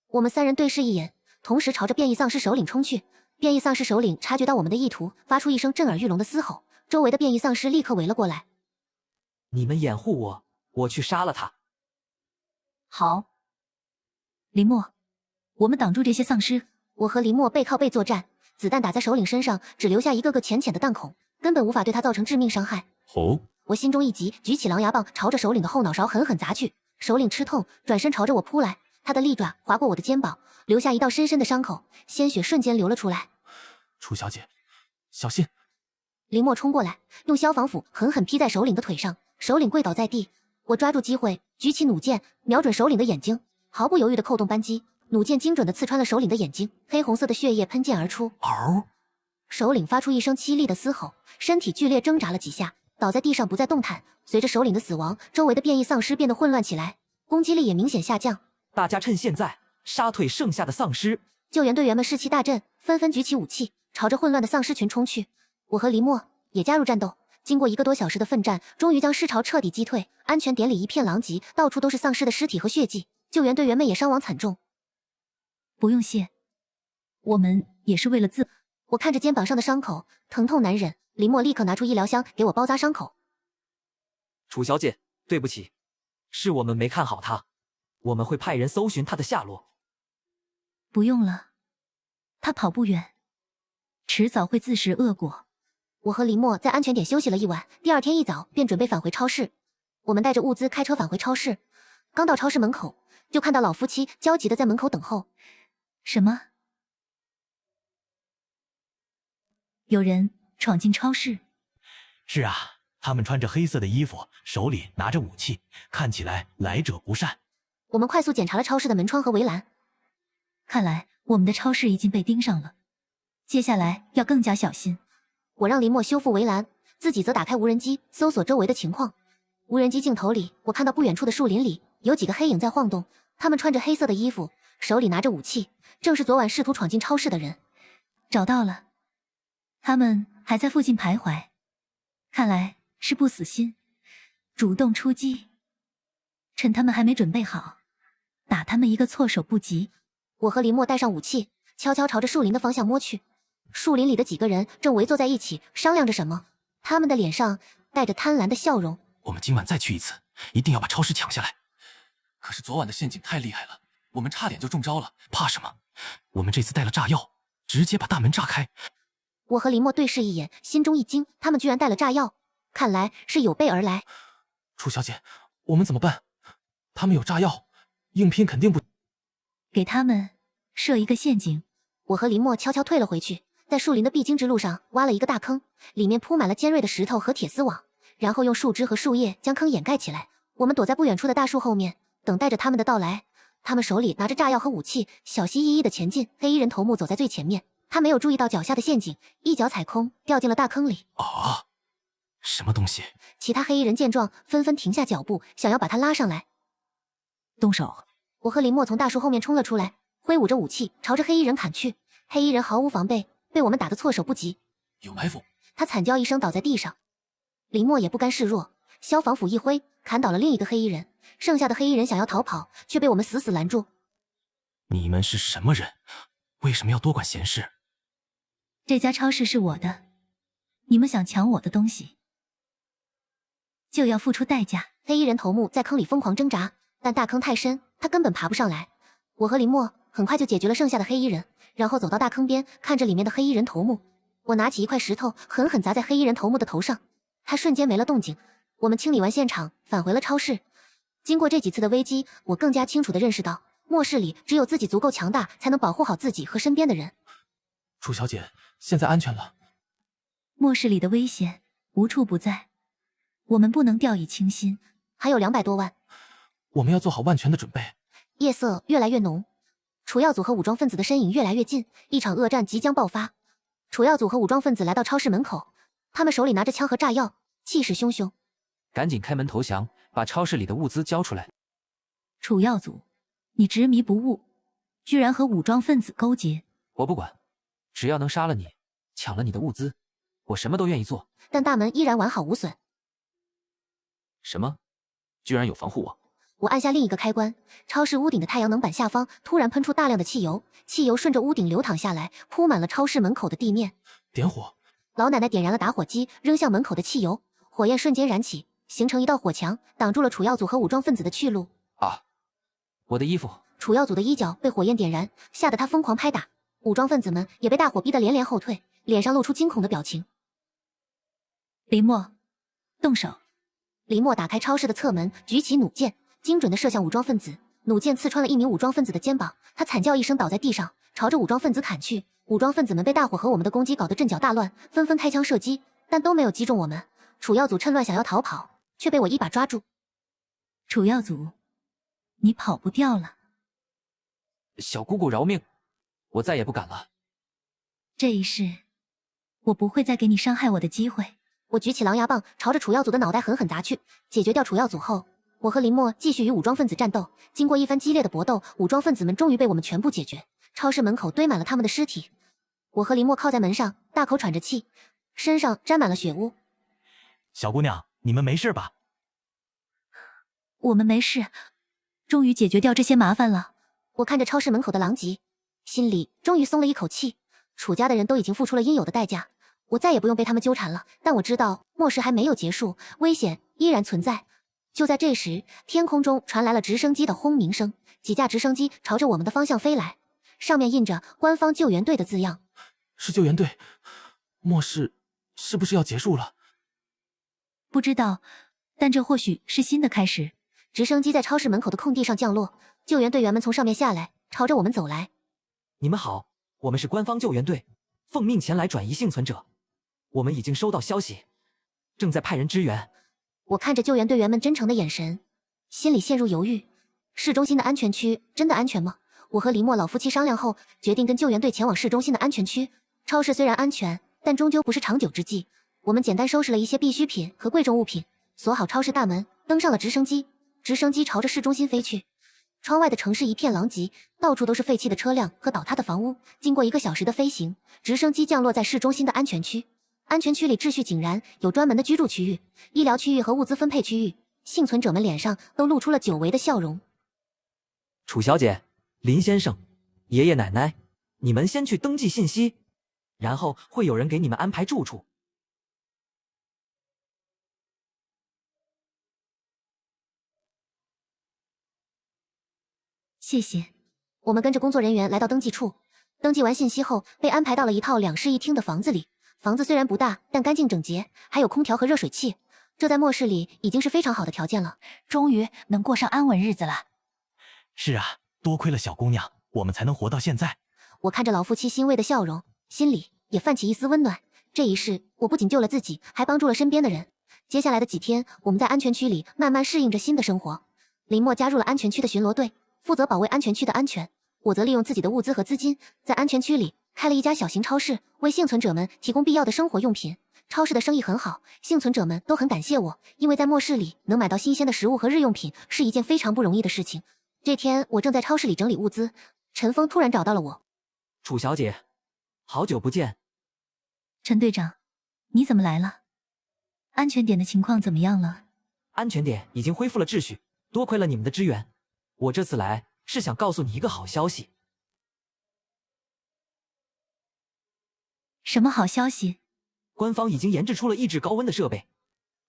我们3人对视一眼，同时朝着变异丧尸首领冲去。变异丧尸首领察觉到我们的意图，发出一声震耳欲聋的嘶吼，周围的变异丧尸立刻围了过来。你们掩护我，我去杀了他。好，林默，我们挡住这些丧尸。我和林默背靠背作战，子弹打在首领身上，只留下一个个浅浅的弹孔，根本无法对他造成致命伤害。哦，我心中一急，举起狼牙棒朝着首领的后脑勺狠狠砸去。首领吃痛，转身朝着我扑来，他的利爪划过我的肩膀，留下一道深深的伤口，鲜血瞬间流了出来。楚小姐，小心！林默冲过来，用消防斧狠狠劈在首领的腿上，首领跪倒在地。我抓住机会，举起弩箭，瞄准首领的眼睛，毫不犹豫地扣动扳机，弩箭精准地刺穿了首领的眼睛，黑红色的血液喷溅而出。嗷！首领发出一声凄厉的嘶吼，身体剧烈挣扎了几下，倒在地上不再动弹。随着首领的死亡，周围的变异丧尸变得混乱起来，攻击力也明显下降。大家趁现在杀退剩下的丧尸。救援队员们士气大振，纷纷举起武器，朝着混乱的丧尸群冲去。我和林默也加入战斗。经过1个多小时的奋战，终于将尸潮彻底击退。安全点里一片狼藉，到处都是丧尸的尸体和血迹，救援队员们也伤亡惨重。不用谢，我们也是为了自。我看着肩膀上的伤口，疼痛难忍。林默立刻拿出医疗箱给我包扎伤口。楚小姐，对不起，是我们没看好他，我们会派人搜寻他的下落。不用了，他跑不远，迟早会自食恶果。我和林默在安全点休息了一晚，第2天一早便准备返回超市。我们带着物资开车返回超市，刚到超市门口，就看到老夫妻焦急地在门口等候。什么？有人闯进超市？是啊，他们穿着黑色的衣服，手里拿着武器，看起来来者不善。我们快速检查了超市的门窗和围栏，看来我们的超市已经被盯上了，接下来要更加小心。我让林默修复围栏，自己则打开无人机搜索周围的情况。无人机镜头里，我看到不远处的树林里有几个黑影在晃动，他们穿着黑色的衣服，手里拿着武器，正是昨晚试图闯进超市的人。找到了，他们还在附近徘徊，看来是不死心，主动出击。趁他们还没准备好，打他们一个措手不及。我和林默带上武器，悄悄朝着树林的方向摸去。树林里的几个人正围坐在一起商量着什么，他们的脸上带着贪婪的笑容。我们今晚再去一次，一定要把超市抢下来。可是昨晚的陷阱太厉害了，我们差点就中招了。怕什么？我们这次带了炸药，直接把大门炸开。我和林默对视一眼，心中一惊，他们居然带了炸药，看来是有备而来。楚小姐，我们怎么办？他们有炸药，硬拼肯定不……给他们设一个陷阱。我和林默悄悄退了回去，在树林的必经之路上挖了一个大坑，里面铺满了尖锐的石头和铁丝网，然后用树枝和树叶将坑掩盖起来。我们躲在不远处的大树后面，等待着他们的到来。他们手里拿着炸药和武器，小心翼翼地前进。黑衣人头目走在最前面，他没有注意到脚下的陷阱，一脚踩空，掉进了大坑里。啊！什么东西？其他黑衣人见状，纷纷停下脚步，想要把他拉上来。动手！我和林默从大树后面冲了出来，挥舞着武器朝着黑衣人砍去。黑衣人毫无防备，被我们打得措手不及。有埋伏！他惨叫一声倒在地上。林默也不甘示弱，消防斧一挥，砍倒了另一个黑衣人。剩下的黑衣人想要逃跑，却被我们死死拦住。你们是什么人？为什么要多管闲事？这家超市是我的，你们想抢我的东西，就要付出代价。黑衣人头目在坑里疯狂挣扎，但大坑太深，他根本爬不上来。我和林默很快就解决了剩下的黑衣人，然后走到大坑边，看着里面的黑衣人头目。我拿起一块石头，狠狠砸在黑衣人头目的头上，他瞬间没了动静。我们清理完现场，返回了超市。经过这几次的危机，我更加清楚地认识到，末世里只有自己足够强大，才能保护好自己和身边的人。楚小姐，现在安全了。末世里的危险无处不在，我们不能掉以轻心。还有200多万，我们要做好万全的准备。夜色越来越浓，楚耀祖和武装分子的身影越来越近，一场恶战即将爆发。楚耀祖和武装分子来到超市门口，他们手里拿着枪和炸药，气势汹汹。赶紧开门投降，把超市里的物资交出来。楚耀祖，你执迷不悟，居然和武装分子勾结。我不管，只要能杀了你，抢了你的物资，我什么都愿意做。但大门依然完好无损。什么？居然有防护网？我按下另一个开关，超市屋顶的太阳能板下方突然喷出大量的汽油，汽油顺着屋顶流淌下来，铺满了超市门口的地面。点火！老奶奶点燃了打火机，扔向门口的汽油，火焰瞬间燃起，形成一道火墙，挡住了楚耀祖和武装分子的去路。啊！我的衣服！楚耀祖的衣角被火焰点燃，吓得他疯狂拍打，武装分子们也被大火逼得连连后退，脸上露出惊恐的表情。林默，动手！林默打开超市的侧门，举起弩箭，精准地射向武装分子。弩箭刺穿了一名武装分子的肩膀，他惨叫一声倒在地上，朝着武装分子砍去。武装分子们被大火和我们的攻击搞得阵脚大乱，纷纷开枪射击，但都没有击中我们。楚耀祖趁乱想要逃跑，却被我一把抓住。楚耀祖，你跑不掉了。小姑姑饶命，我再也不敢了。这一世，我不会再给你伤害我的机会。我举起狼牙棒，朝着楚耀祖的脑袋狠狠砸去。解决掉楚耀祖后，我和林默继续与武装分子战斗。经过一番激烈的搏斗，武装分子们终于被我们全部解决。超市门口堆满了他们的尸体。我和林默靠在门上，大口喘着气，身上沾满了血污。小姑娘，你们没事吧？我们没事，终于解决掉这些麻烦了。我看着超市门口的狼藉，心里终于松了一口气。楚家的人都已经付出了应有的代价，我再也不用被他们纠缠了。但我知道末世还没有结束，危险依然存在。就在这时，天空中传来了直升机的轰鸣声，几架直升机朝着我们的方向飞来，上面印着官方救援队的字样。是救援队？末世是不是要结束了？不知道，但这或许是新的开始。直升机在超市门口的空地上降落，救援队员们从上面下来，朝着我们走来。你们好，我们是官方救援队，奉命前来转移幸存者。我们已经收到消息，正在派人支援。我看着救援队员们真诚的眼神，心里陷入犹豫。市中心的安全区真的安全吗？我和林默老夫妻商量后，决定跟救援队前往市中心的安全区。超市虽然安全，但终究不是长久之计。我们简单收拾了一些必需品和贵重物品，锁好超市大门，登上了直升机，直升机朝着市中心飞去。窗外的城市一片狼藉，到处都是废弃的车辆和倒塌的房屋。经过1个小时的飞行，直升机降落在市中心的安全区。安全区里秩序井然，有专门的居住区域、医疗区域和物资分配区域。幸存者们脸上都露出了久违的笑容。楚小姐、林先生、爷爷奶奶，你们先去登记信息，然后会有人给你们安排住处。谢谢。我们跟着工作人员来到登记处，登记完信息后，被安排到了一套2室1厅的房子里。房子虽然不大，但干净整洁，还有空调和热水器，这在末世里已经是非常好的条件了。终于能过上安稳日子了。是啊，多亏了小姑娘，我们才能活到现在。我看着老夫妻欣慰的笑容，心里也泛起一丝温暖。这一世，我不仅救了自己，还帮助了身边的人。接下来的几天，我们在安全区里慢慢适应着新的生活。林默加入了安全区的巡逻队，负责保卫安全区的安全。我则利用自己的物资和资金，在安全区里开了一家小型超市，为幸存者们提供必要的生活用品。超市的生意很好，幸存者们都很感谢我，因为在末世里能买到新鲜的食物和日用品是一件非常不容易的事情。这天，我正在超市里整理物资，陈峰突然找到了我。楚小姐，好久不见。陈队长，你怎么来了？安全点的情况怎么样了？安全点已经恢复了秩序，多亏了你们的支援。我这次来是想告诉你一个好消息。什么好消息？官方已经研制出了抑制高温的设备，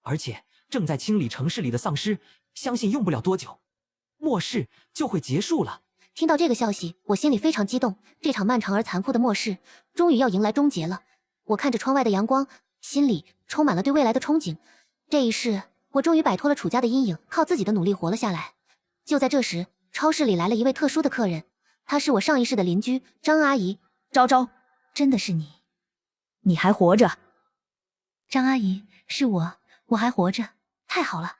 而且正在清理城市里的丧尸，相信用不了多久，末世就会结束了。听到这个消息，我心里非常激动，这场漫长而残酷的末世终于要迎来终结了。我看着窗外的阳光，心里充满了对未来的憧憬。这一世，我终于摆脱了楚家的阴影，靠自己的努力活了下来。就在这时，超市里来了一位特殊的客人，她是我上一世的邻居张阿姨。昭昭，真的是你？你还活着？张阿姨，是我还活着，太好了。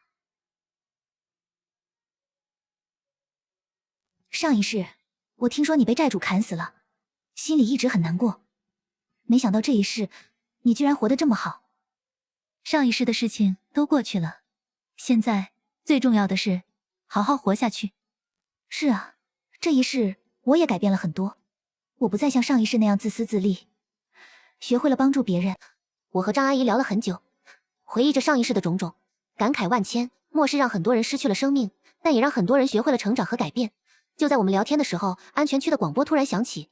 上一世，我听说你被债主砍死了，心里一直很难过。没想到这一世，你居然活得这么好。上一世的事情都过去了，现在最重要的是好好活下去。是啊，这一世我也改变了很多，我不再像上一世那样自私自利，学会了帮助别人。我和张阿姨聊了很久，回忆着上一世的种种，感慨万千。末世让很多人失去了生命，但也让很多人学会了成长和改变。就在我们聊天的时候，安全区的广播突然响起：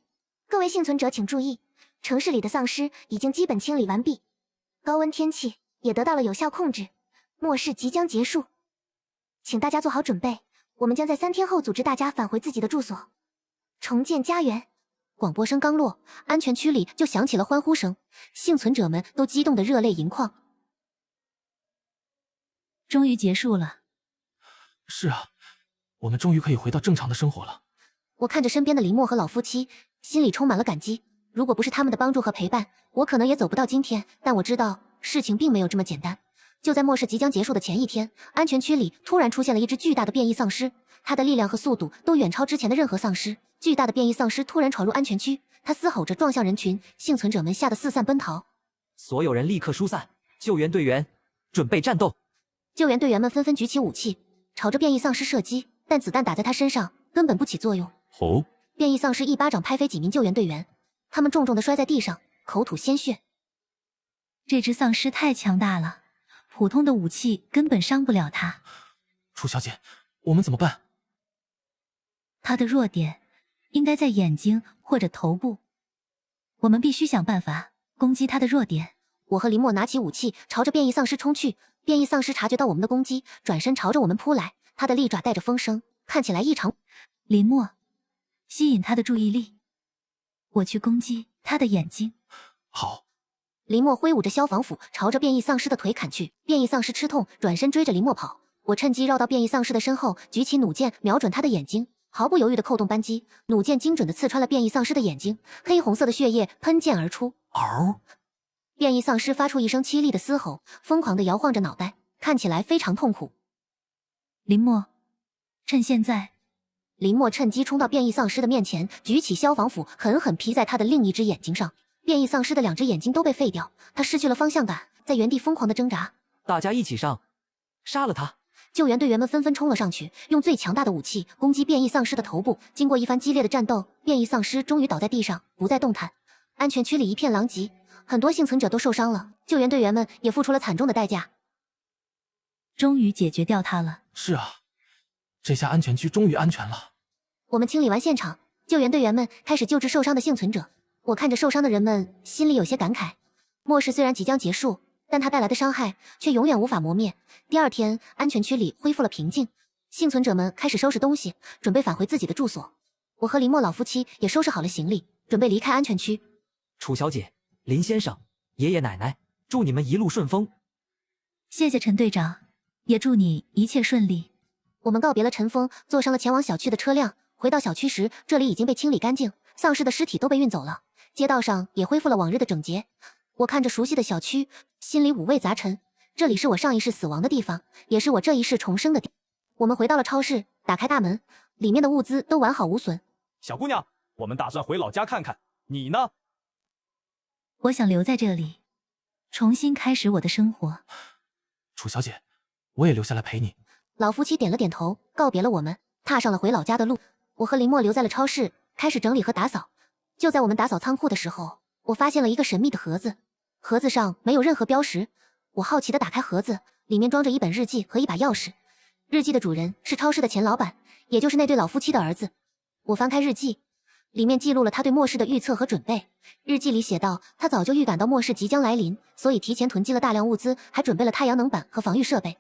各位幸存者请注意，城市里的丧尸已经基本清理完毕，高温天气也得到了有效控制，末世即将结束，请大家做好准备，我们将在3天后组织大家返回自己的住所，重建家园。广播声刚落，安全区里就响起了欢呼声，幸存者们都激动得热泪盈眶。终于结束了。是啊，我们终于可以回到正常的生活了。我看着身边的林默和老夫妻，心里充满了感激。如果不是他们的帮助和陪伴，我可能也走不到今天。但我知道事情并没有这么简单。就在末世即将结束的前一天，安全区里突然出现了一只巨大的变异丧尸，它的力量和速度都远超之前的任何丧尸。巨大的变异丧尸突然闯入安全区，它嘶吼着撞向人群，幸存者们吓得四散奔逃。所有人立刻疏散，救援队员准备战斗。救援队员们纷纷举起武器，朝着变异丧尸射击，但子弹打在他身上根本不起作用。哦！变异丧尸一巴掌拍飞几名救援队员，他们重重地摔在地上，口吐鲜血。这只丧尸太强大了，普通的武器根本伤不了它。楚小姐，我们怎么办？它的弱点应该在眼睛或者头部，我们必须想办法攻击它的弱点。我和林默拿起武器，朝着变异丧尸冲去。变异丧尸察觉到我们的攻击，转身朝着我们扑来。他的利爪带着风声，看起来异常。林默，吸引他的注意力，我去攻击他的眼睛。好。林默挥舞着消防斧，朝着变异丧尸的腿砍去。变异丧尸吃痛，转身追着林默跑。我趁机绕到变异丧尸的身后，举起弩箭，瞄准他的眼睛，毫不犹豫地扣动扳机，弩箭精准地刺穿了变异丧尸的眼睛，黑红色的血液喷溅而出。嗷！变异丧尸发出一声凄厉的嘶吼，疯狂地摇晃着脑袋，看起来非常痛苦。林默，趁现在。林默趁机冲到变异丧尸的面前，举起消防斧，狠狠劈在他的另一只眼睛上。变异丧尸的2只眼睛都被废掉，他失去了方向感，在原地疯狂地挣扎。大家一起上，杀了他！救援队员们纷纷冲了上去，用最强大的武器攻击变异丧尸的头部。经过一番激烈的战斗，变异丧尸终于倒在地上，不再动弹。安全区里一片狼藉，很多幸存者都受伤了，救援队员们也付出了惨重的代价。终于解决掉他了。是啊，这下安全区终于安全了。我们清理完现场，救援队员们开始救治受伤的幸存者。我看着受伤的人们，心里有些感慨。末世虽然即将结束，但它带来的伤害却永远无法磨灭。第二天，安全区里恢复了平静，幸存者们开始收拾东西，准备返回自己的住所。我和林默老夫妻也收拾好了行李，准备离开安全区。楚小姐、林先生、爷爷奶奶，祝你们一路顺风。谢谢陈队长，也祝你一切顺利。我们告别了陈峰，坐上了前往小区的车辆。回到小区时，这里已经被清理干净，丧尸的尸体都被运走了，街道上也恢复了往日的整洁。我看着熟悉的小区，心里五味杂陈。这里是我上一世死亡的地方，也是我这一世重生的地。我们回到了超市，打开大门，里面的物资都完好无损。小姑娘，我们打算回老家看看，你呢？我想留在这里，重新开始我的生活。楚小姐，我也留下来陪你。老夫妻点了点头，告别了我们，踏上了回老家的路。我和林默留在了超市，开始整理和打扫。就在我们打扫仓库的时候，我发现了一个神秘的盒子，盒子上没有任何标识。我好奇地打开盒子，里面装着一本日记和一把钥匙。日记的主人是超市的前老板，也就是那对老夫妻的儿子。我翻开日记，里面记录了他对末世的预测和准备。日记里写道，他早就预感到末世即将来临，所以提前囤积了大量物资，还准备了太阳能板和防御设备。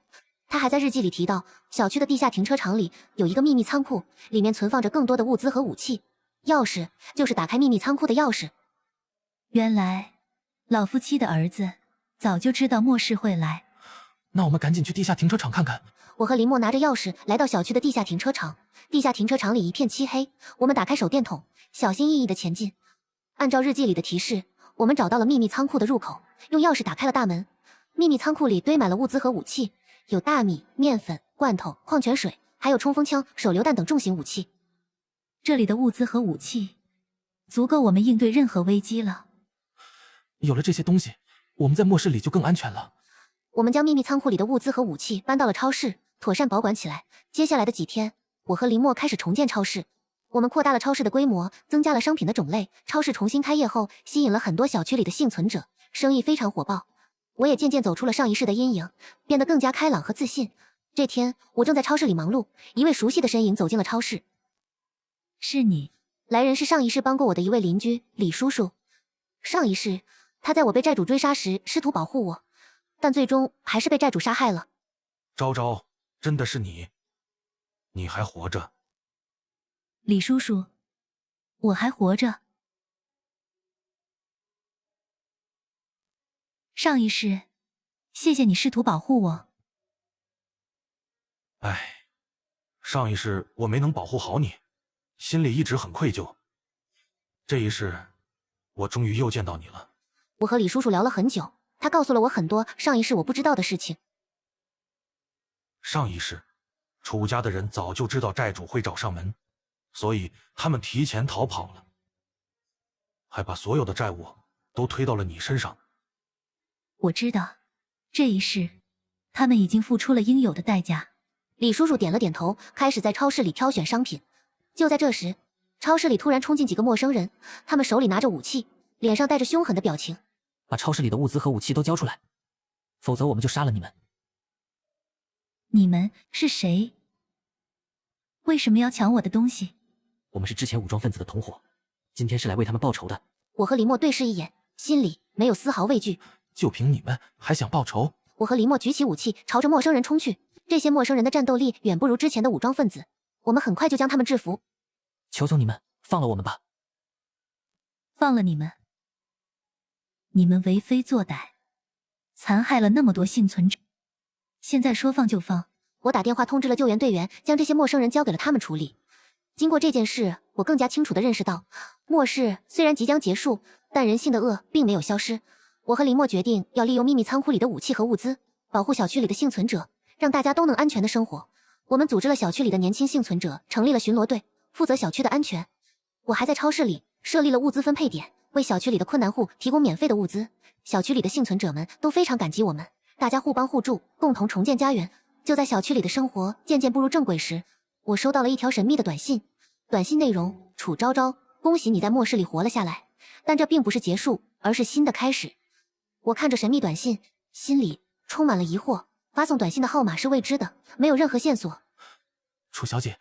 他还在日记里提到，小区的地下停车场里有一个秘密仓库，里面存放着更多的物资和武器。钥匙就是打开秘密仓库的钥匙。原来，老夫妻的儿子早就知道末世会来。那我们赶紧去地下停车场看看。我和林默拿着钥匙来到小区的地下停车场。地下停车场里一片漆黑，我们打开手电筒，小心翼翼地前进。按照日记里的提示，我们找到了秘密仓库的入口，用钥匙打开了大门。秘密仓库里堆满了物资和武器，有大米、面粉、罐头、矿泉水，还有冲锋枪、手榴弹等重型武器。这里的物资和武器足够我们应对任何危机了。有了这些东西，我们在末世里就更安全了。我们将秘密仓库里的物资和武器搬到了超市，妥善保管起来。接下来的几天，我和林默开始重建超市。我们扩大了超市的规模，增加了商品的种类。超市重新开业后，吸引了很多小区里的幸存者，生意非常火爆。我也渐渐走出了上一世的阴影，变得更加开朗和自信。这天，我正在超市里忙碌，一位熟悉的身影走进了超市。是你。来人是上一世帮过我的一位邻居李叔叔。上一世，他在我被债主追杀时试图保护我，但最终还是被债主杀害了。昭昭，真的是你？你还活着？李叔叔，我还活着。上一世，谢谢你试图保护我。唉，上一世我没能保护好你，心里一直很愧疚。这一世，我终于又见到你了。我和李叔叔聊了很久，他告诉了我很多上一世我不知道的事情。上一世，楚家的人早就知道债主会找上门，所以他们提前逃跑了，还把所有的债务都推到了你身上。我知道，这一世，他们已经付出了应有的代价。李叔叔点了点头，开始在超市里挑选商品。就在这时，超市里突然冲进几个陌生人，他们手里拿着武器，脸上带着凶狠的表情。把超市里的物资和武器都交出来，否则我们就杀了你们。你们是谁？为什么要抢我的东西？我们是之前武装分子的同伙，今天是来为他们报仇的。我和林默对视一眼，心里没有丝毫畏惧。就凭你们还想报仇？我和林默举起武器，朝着陌生人冲去。这些陌生人的战斗力远不如之前的武装分子，我们很快就将他们制服。求求你们，放了我们吧！放了你们？你们为非作歹，残害了那么多幸存者，现在说放就放？我打电话通知了救援队员，将这些陌生人交给了他们处理。经过这件事，我更加清楚地认识到，末世虽然即将结束，但人性的恶并没有消失。我和林默决定要利用秘密仓库里的武器和物资，保护小区里的幸存者，让大家都能安全的生活。我们组织了小区里的年轻幸存者，成立了巡逻队，负责小区的安全。我还在超市里设立了物资分配点，为小区里的困难户提供免费的物资。小区里的幸存者们都非常感激我们，大家互帮互助，共同重建家园。就在小区里的生活渐渐步入正轨时，我收到了一条神秘的短信。短信内容：楚昭昭，恭喜你在末世里活了下来，但这并不是结束，而是新的开始。我看着神秘短信，心里充满了疑惑。发送短信的号码是未知的，没有任何线索。楚小姐，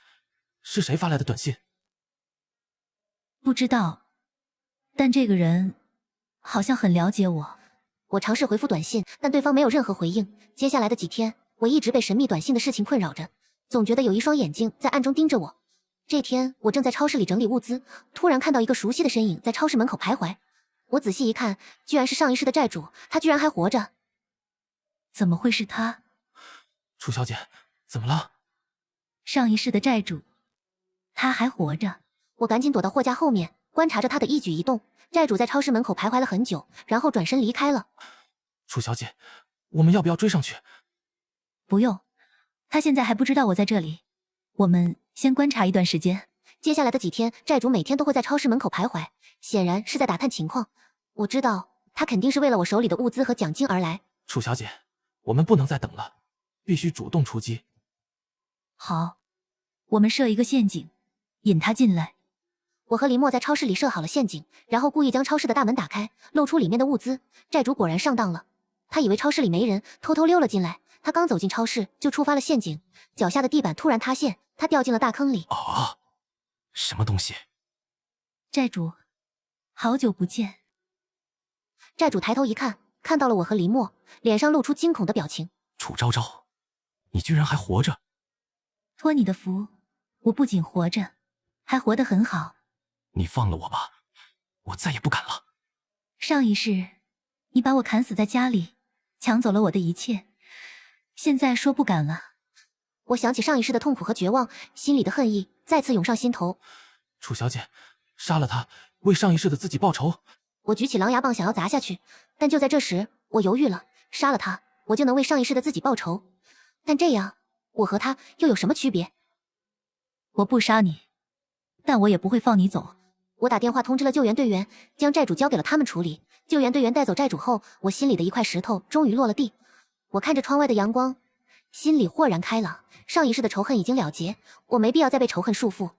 是谁发来的短信？不知道，但这个人好像很了解我。我尝试回复短信，但对方没有任何回应。接下来的几天，我一直被神秘短信的事情困扰着，总觉得有一双眼睛在暗中盯着我。这天，我正在超市里整理物资，突然看到一个熟悉的身影在超市门口徘徊。我仔细一看，居然是上一世的债主，他居然还活着。怎么会是他？楚小姐，怎么了？上一世的债主，他还活着。我赶紧躲到货架后面，观察着他的一举一动。债主在超市门口徘徊了很久，然后转身离开了。楚小姐，我们要不要追上去？不用，他现在还不知道我在这里。我们先观察一段时间。接下来的几天，债主每天都会在超市门口徘徊，显然是在打探情况。我知道他肯定是为了我手里的物资和奖金而来。楚小姐，我们不能再等了，必须主动出击。好，我们设一个陷阱，引他进来。我和林墨在超市里设好了陷阱，然后故意将超市的大门打开，露出里面的物资。债主果然上当了，他以为超市里没人，偷偷溜了进来。他刚走进超市，就触发了陷阱，脚下的地板突然塌陷，他掉进了大坑里。啊！什么东西？债主，好久不见。债主抬头一看，看到了我和林墨，脸上露出惊恐的表情。楚昭昭，你居然还活着！托你的福，我不仅活着，还活得很好。你放了我吧，我再也不敢了。上一世，你把我砍死在家里，抢走了我的一切，现在说不敢了。我想起上一世的痛苦和绝望，心里的恨意再次涌上心头。楚小姐，杀了他，为上一世的自己报仇。我举起狼牙棒想要砸下去，但就在这时，我犹豫了。杀了他，我就能为上一世的自己报仇，但这样，我和他又有什么区别？我不杀你，但我也不会放你走。我打电话通知了救援队员，将债主交给了他们处理。救援队员带走债主后，我心里的一块石头终于落了地。我看着窗外的阳光，心里豁然开朗。上一世的仇恨已经了结，我没必要再被仇恨束缚。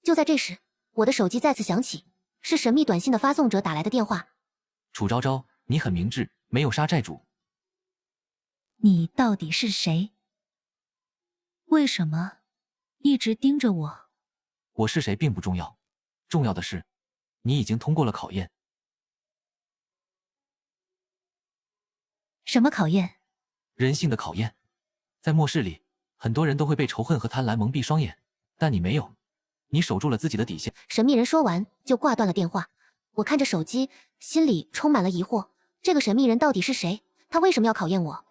就在这时，我的手机再次响起，是神秘短信的发送者打来的电话。楚昭昭，你很明智，没有杀债主。你到底是谁？为什么一直盯着我？我是谁并不重要，重要的是，你已经通过了考验。什么考验？人性的考验。在末世里，很多人都会被仇恨和贪婪蒙蔽双眼，但你没有，你守住了自己的底线。神秘人说完就挂断了电话。我看着手机，心里充满了疑惑。这个神秘人到底是谁？他为什么要考验我？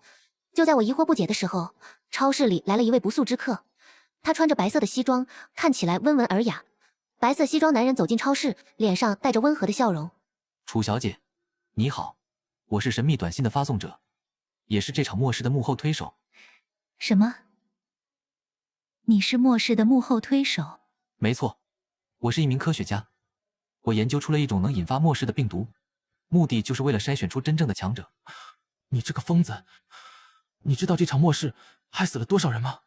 就在我疑惑不解的时候，超市里来了一位不速之客。他穿着白色的西装，看起来温文尔雅。白色西装男人走进超市，脸上带着温和的笑容。楚小姐，你好，我是神秘短信的发送者，也是这场末世的幕后推手。什么？你是末世的幕后推手？没错，我是一名科学家，我研究出了一种能引发末世的病毒，目的就是为了筛选出真正的强者。你这个疯子，你知道这场末世害死了多少人吗？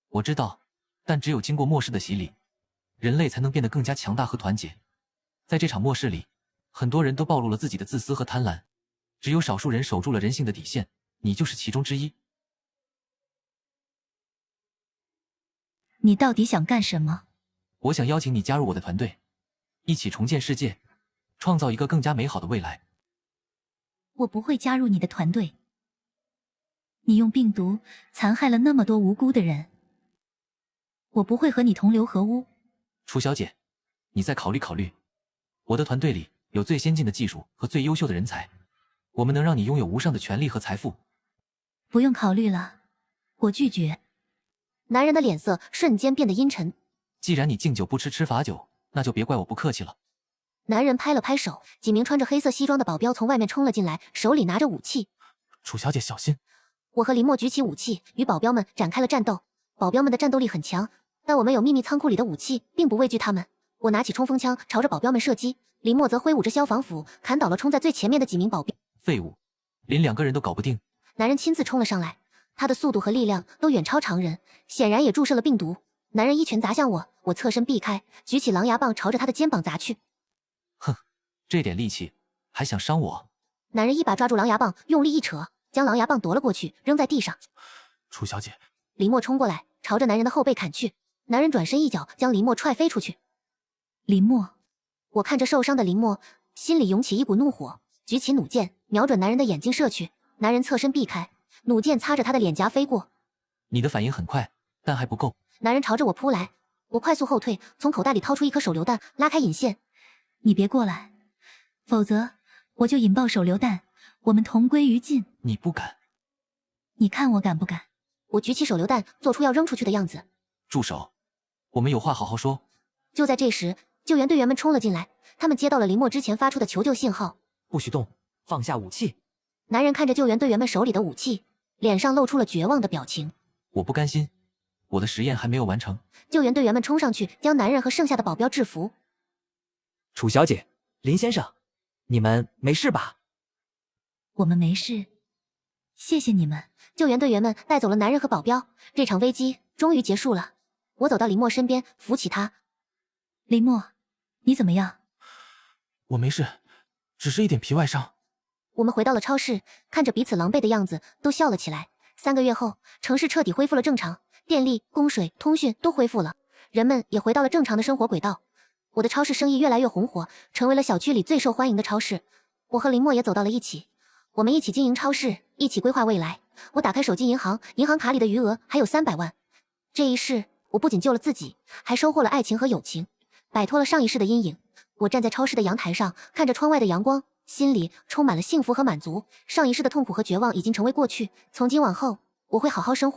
我知道，但只有经过末世的洗礼，人类才能变得更加强大和团结。在这场末世里，很多人都暴露了自己的自私和贪婪，只有少数人守住了人性的底线，你就是其中之一。你到底想干什么？我想邀请你加入我的团队，一起重建世界，创造一个更加美好的未来。我不会加入你的团队。你用病毒残害了那么多无辜的人，我不会和你同流合污。楚小姐，你再考虑考虑，我的团队里有最先进的技术和最优秀的人才，我们能让你拥有无上的权利和财富。不用考虑了，我拒绝。男人的脸色瞬间变得阴沉。既然你敬酒不吃吃罚酒，那就别怪我不客气了。男人拍了拍手，几名穿着黑色西装的保镖从外面冲了进来，手里拿着武器。楚小姐小心！我和林墨举起武器，与保镖们展开了战斗。保镖们的战斗力很强，但我们有秘密仓库里的武器，并不畏惧他们。我拿起冲锋枪朝着保镖们射击，林墨则挥舞着消防斧，砍倒了冲在最前面的几名保镖。废物，连2个人都搞不定。男人亲自冲了上来，他的速度和力量都远超常人，显然也注射了病毒。男人一拳砸向我，我侧身避开，举起狼牙棒朝着他的肩膀砸去。哼，这点力气还想伤我？男人一把抓住狼牙棒，用力一扯，将狼牙棒夺了过去，扔在地上。楚小姐，林默冲过来，朝着男人的后背砍去。男人转身一脚将林默踹飞出去。林默，我看着受伤的林默，心里涌起一股怒火，举起弩箭，瞄准男人的眼睛射去。男人侧身避开，弩箭擦着他的脸颊飞过。你的反应很快，但还不够。男人朝着我扑来，我快速后退，从口袋里掏出一颗手榴弹，拉开引线。你别过来，否则我就引爆手榴弹，我们同归于尽。你不敢？你看我敢不敢？我举起手榴弹，做出要扔出去的样子。住手！我们有话好好说。就在这时，救援队员们冲了进来，他们接到了林默之前发出的求救信号。不许动，放下武器。男人看着救援队员们手里的武器，脸上露出了绝望的表情。我不甘心，我的实验还没有完成。救援队员们冲上去，将男人和剩下的保镖制服。楚小姐，林先生，你们没事吧？我们没事，谢谢你们。救援队员们带走了男人和保镖，这场危机终于结束了。我走到林默身边，扶起他。林默，你怎么样？我没事，只是一点皮外伤。我们回到了超市，看着彼此狼狈的样子，都笑了起来。3个月后，城市彻底恢复了正常，电力、供水、通讯都恢复了，人们也回到了正常的生活轨道。我的超市生意越来越红火，成为了小区里最受欢迎的超市。我和林默也走到了一起，我们一起经营超市，一起规划未来。我打开手机银行，银行卡里的余额还有300万。这一世，我不仅救了自己，还收获了爱情和友情，摆脱了上一世的阴影。我站在超市的阳台上，看着窗外的阳光，心里充满了幸福和满足。上一世的痛苦和绝望已经成为过去，从今往后，我会好好生活。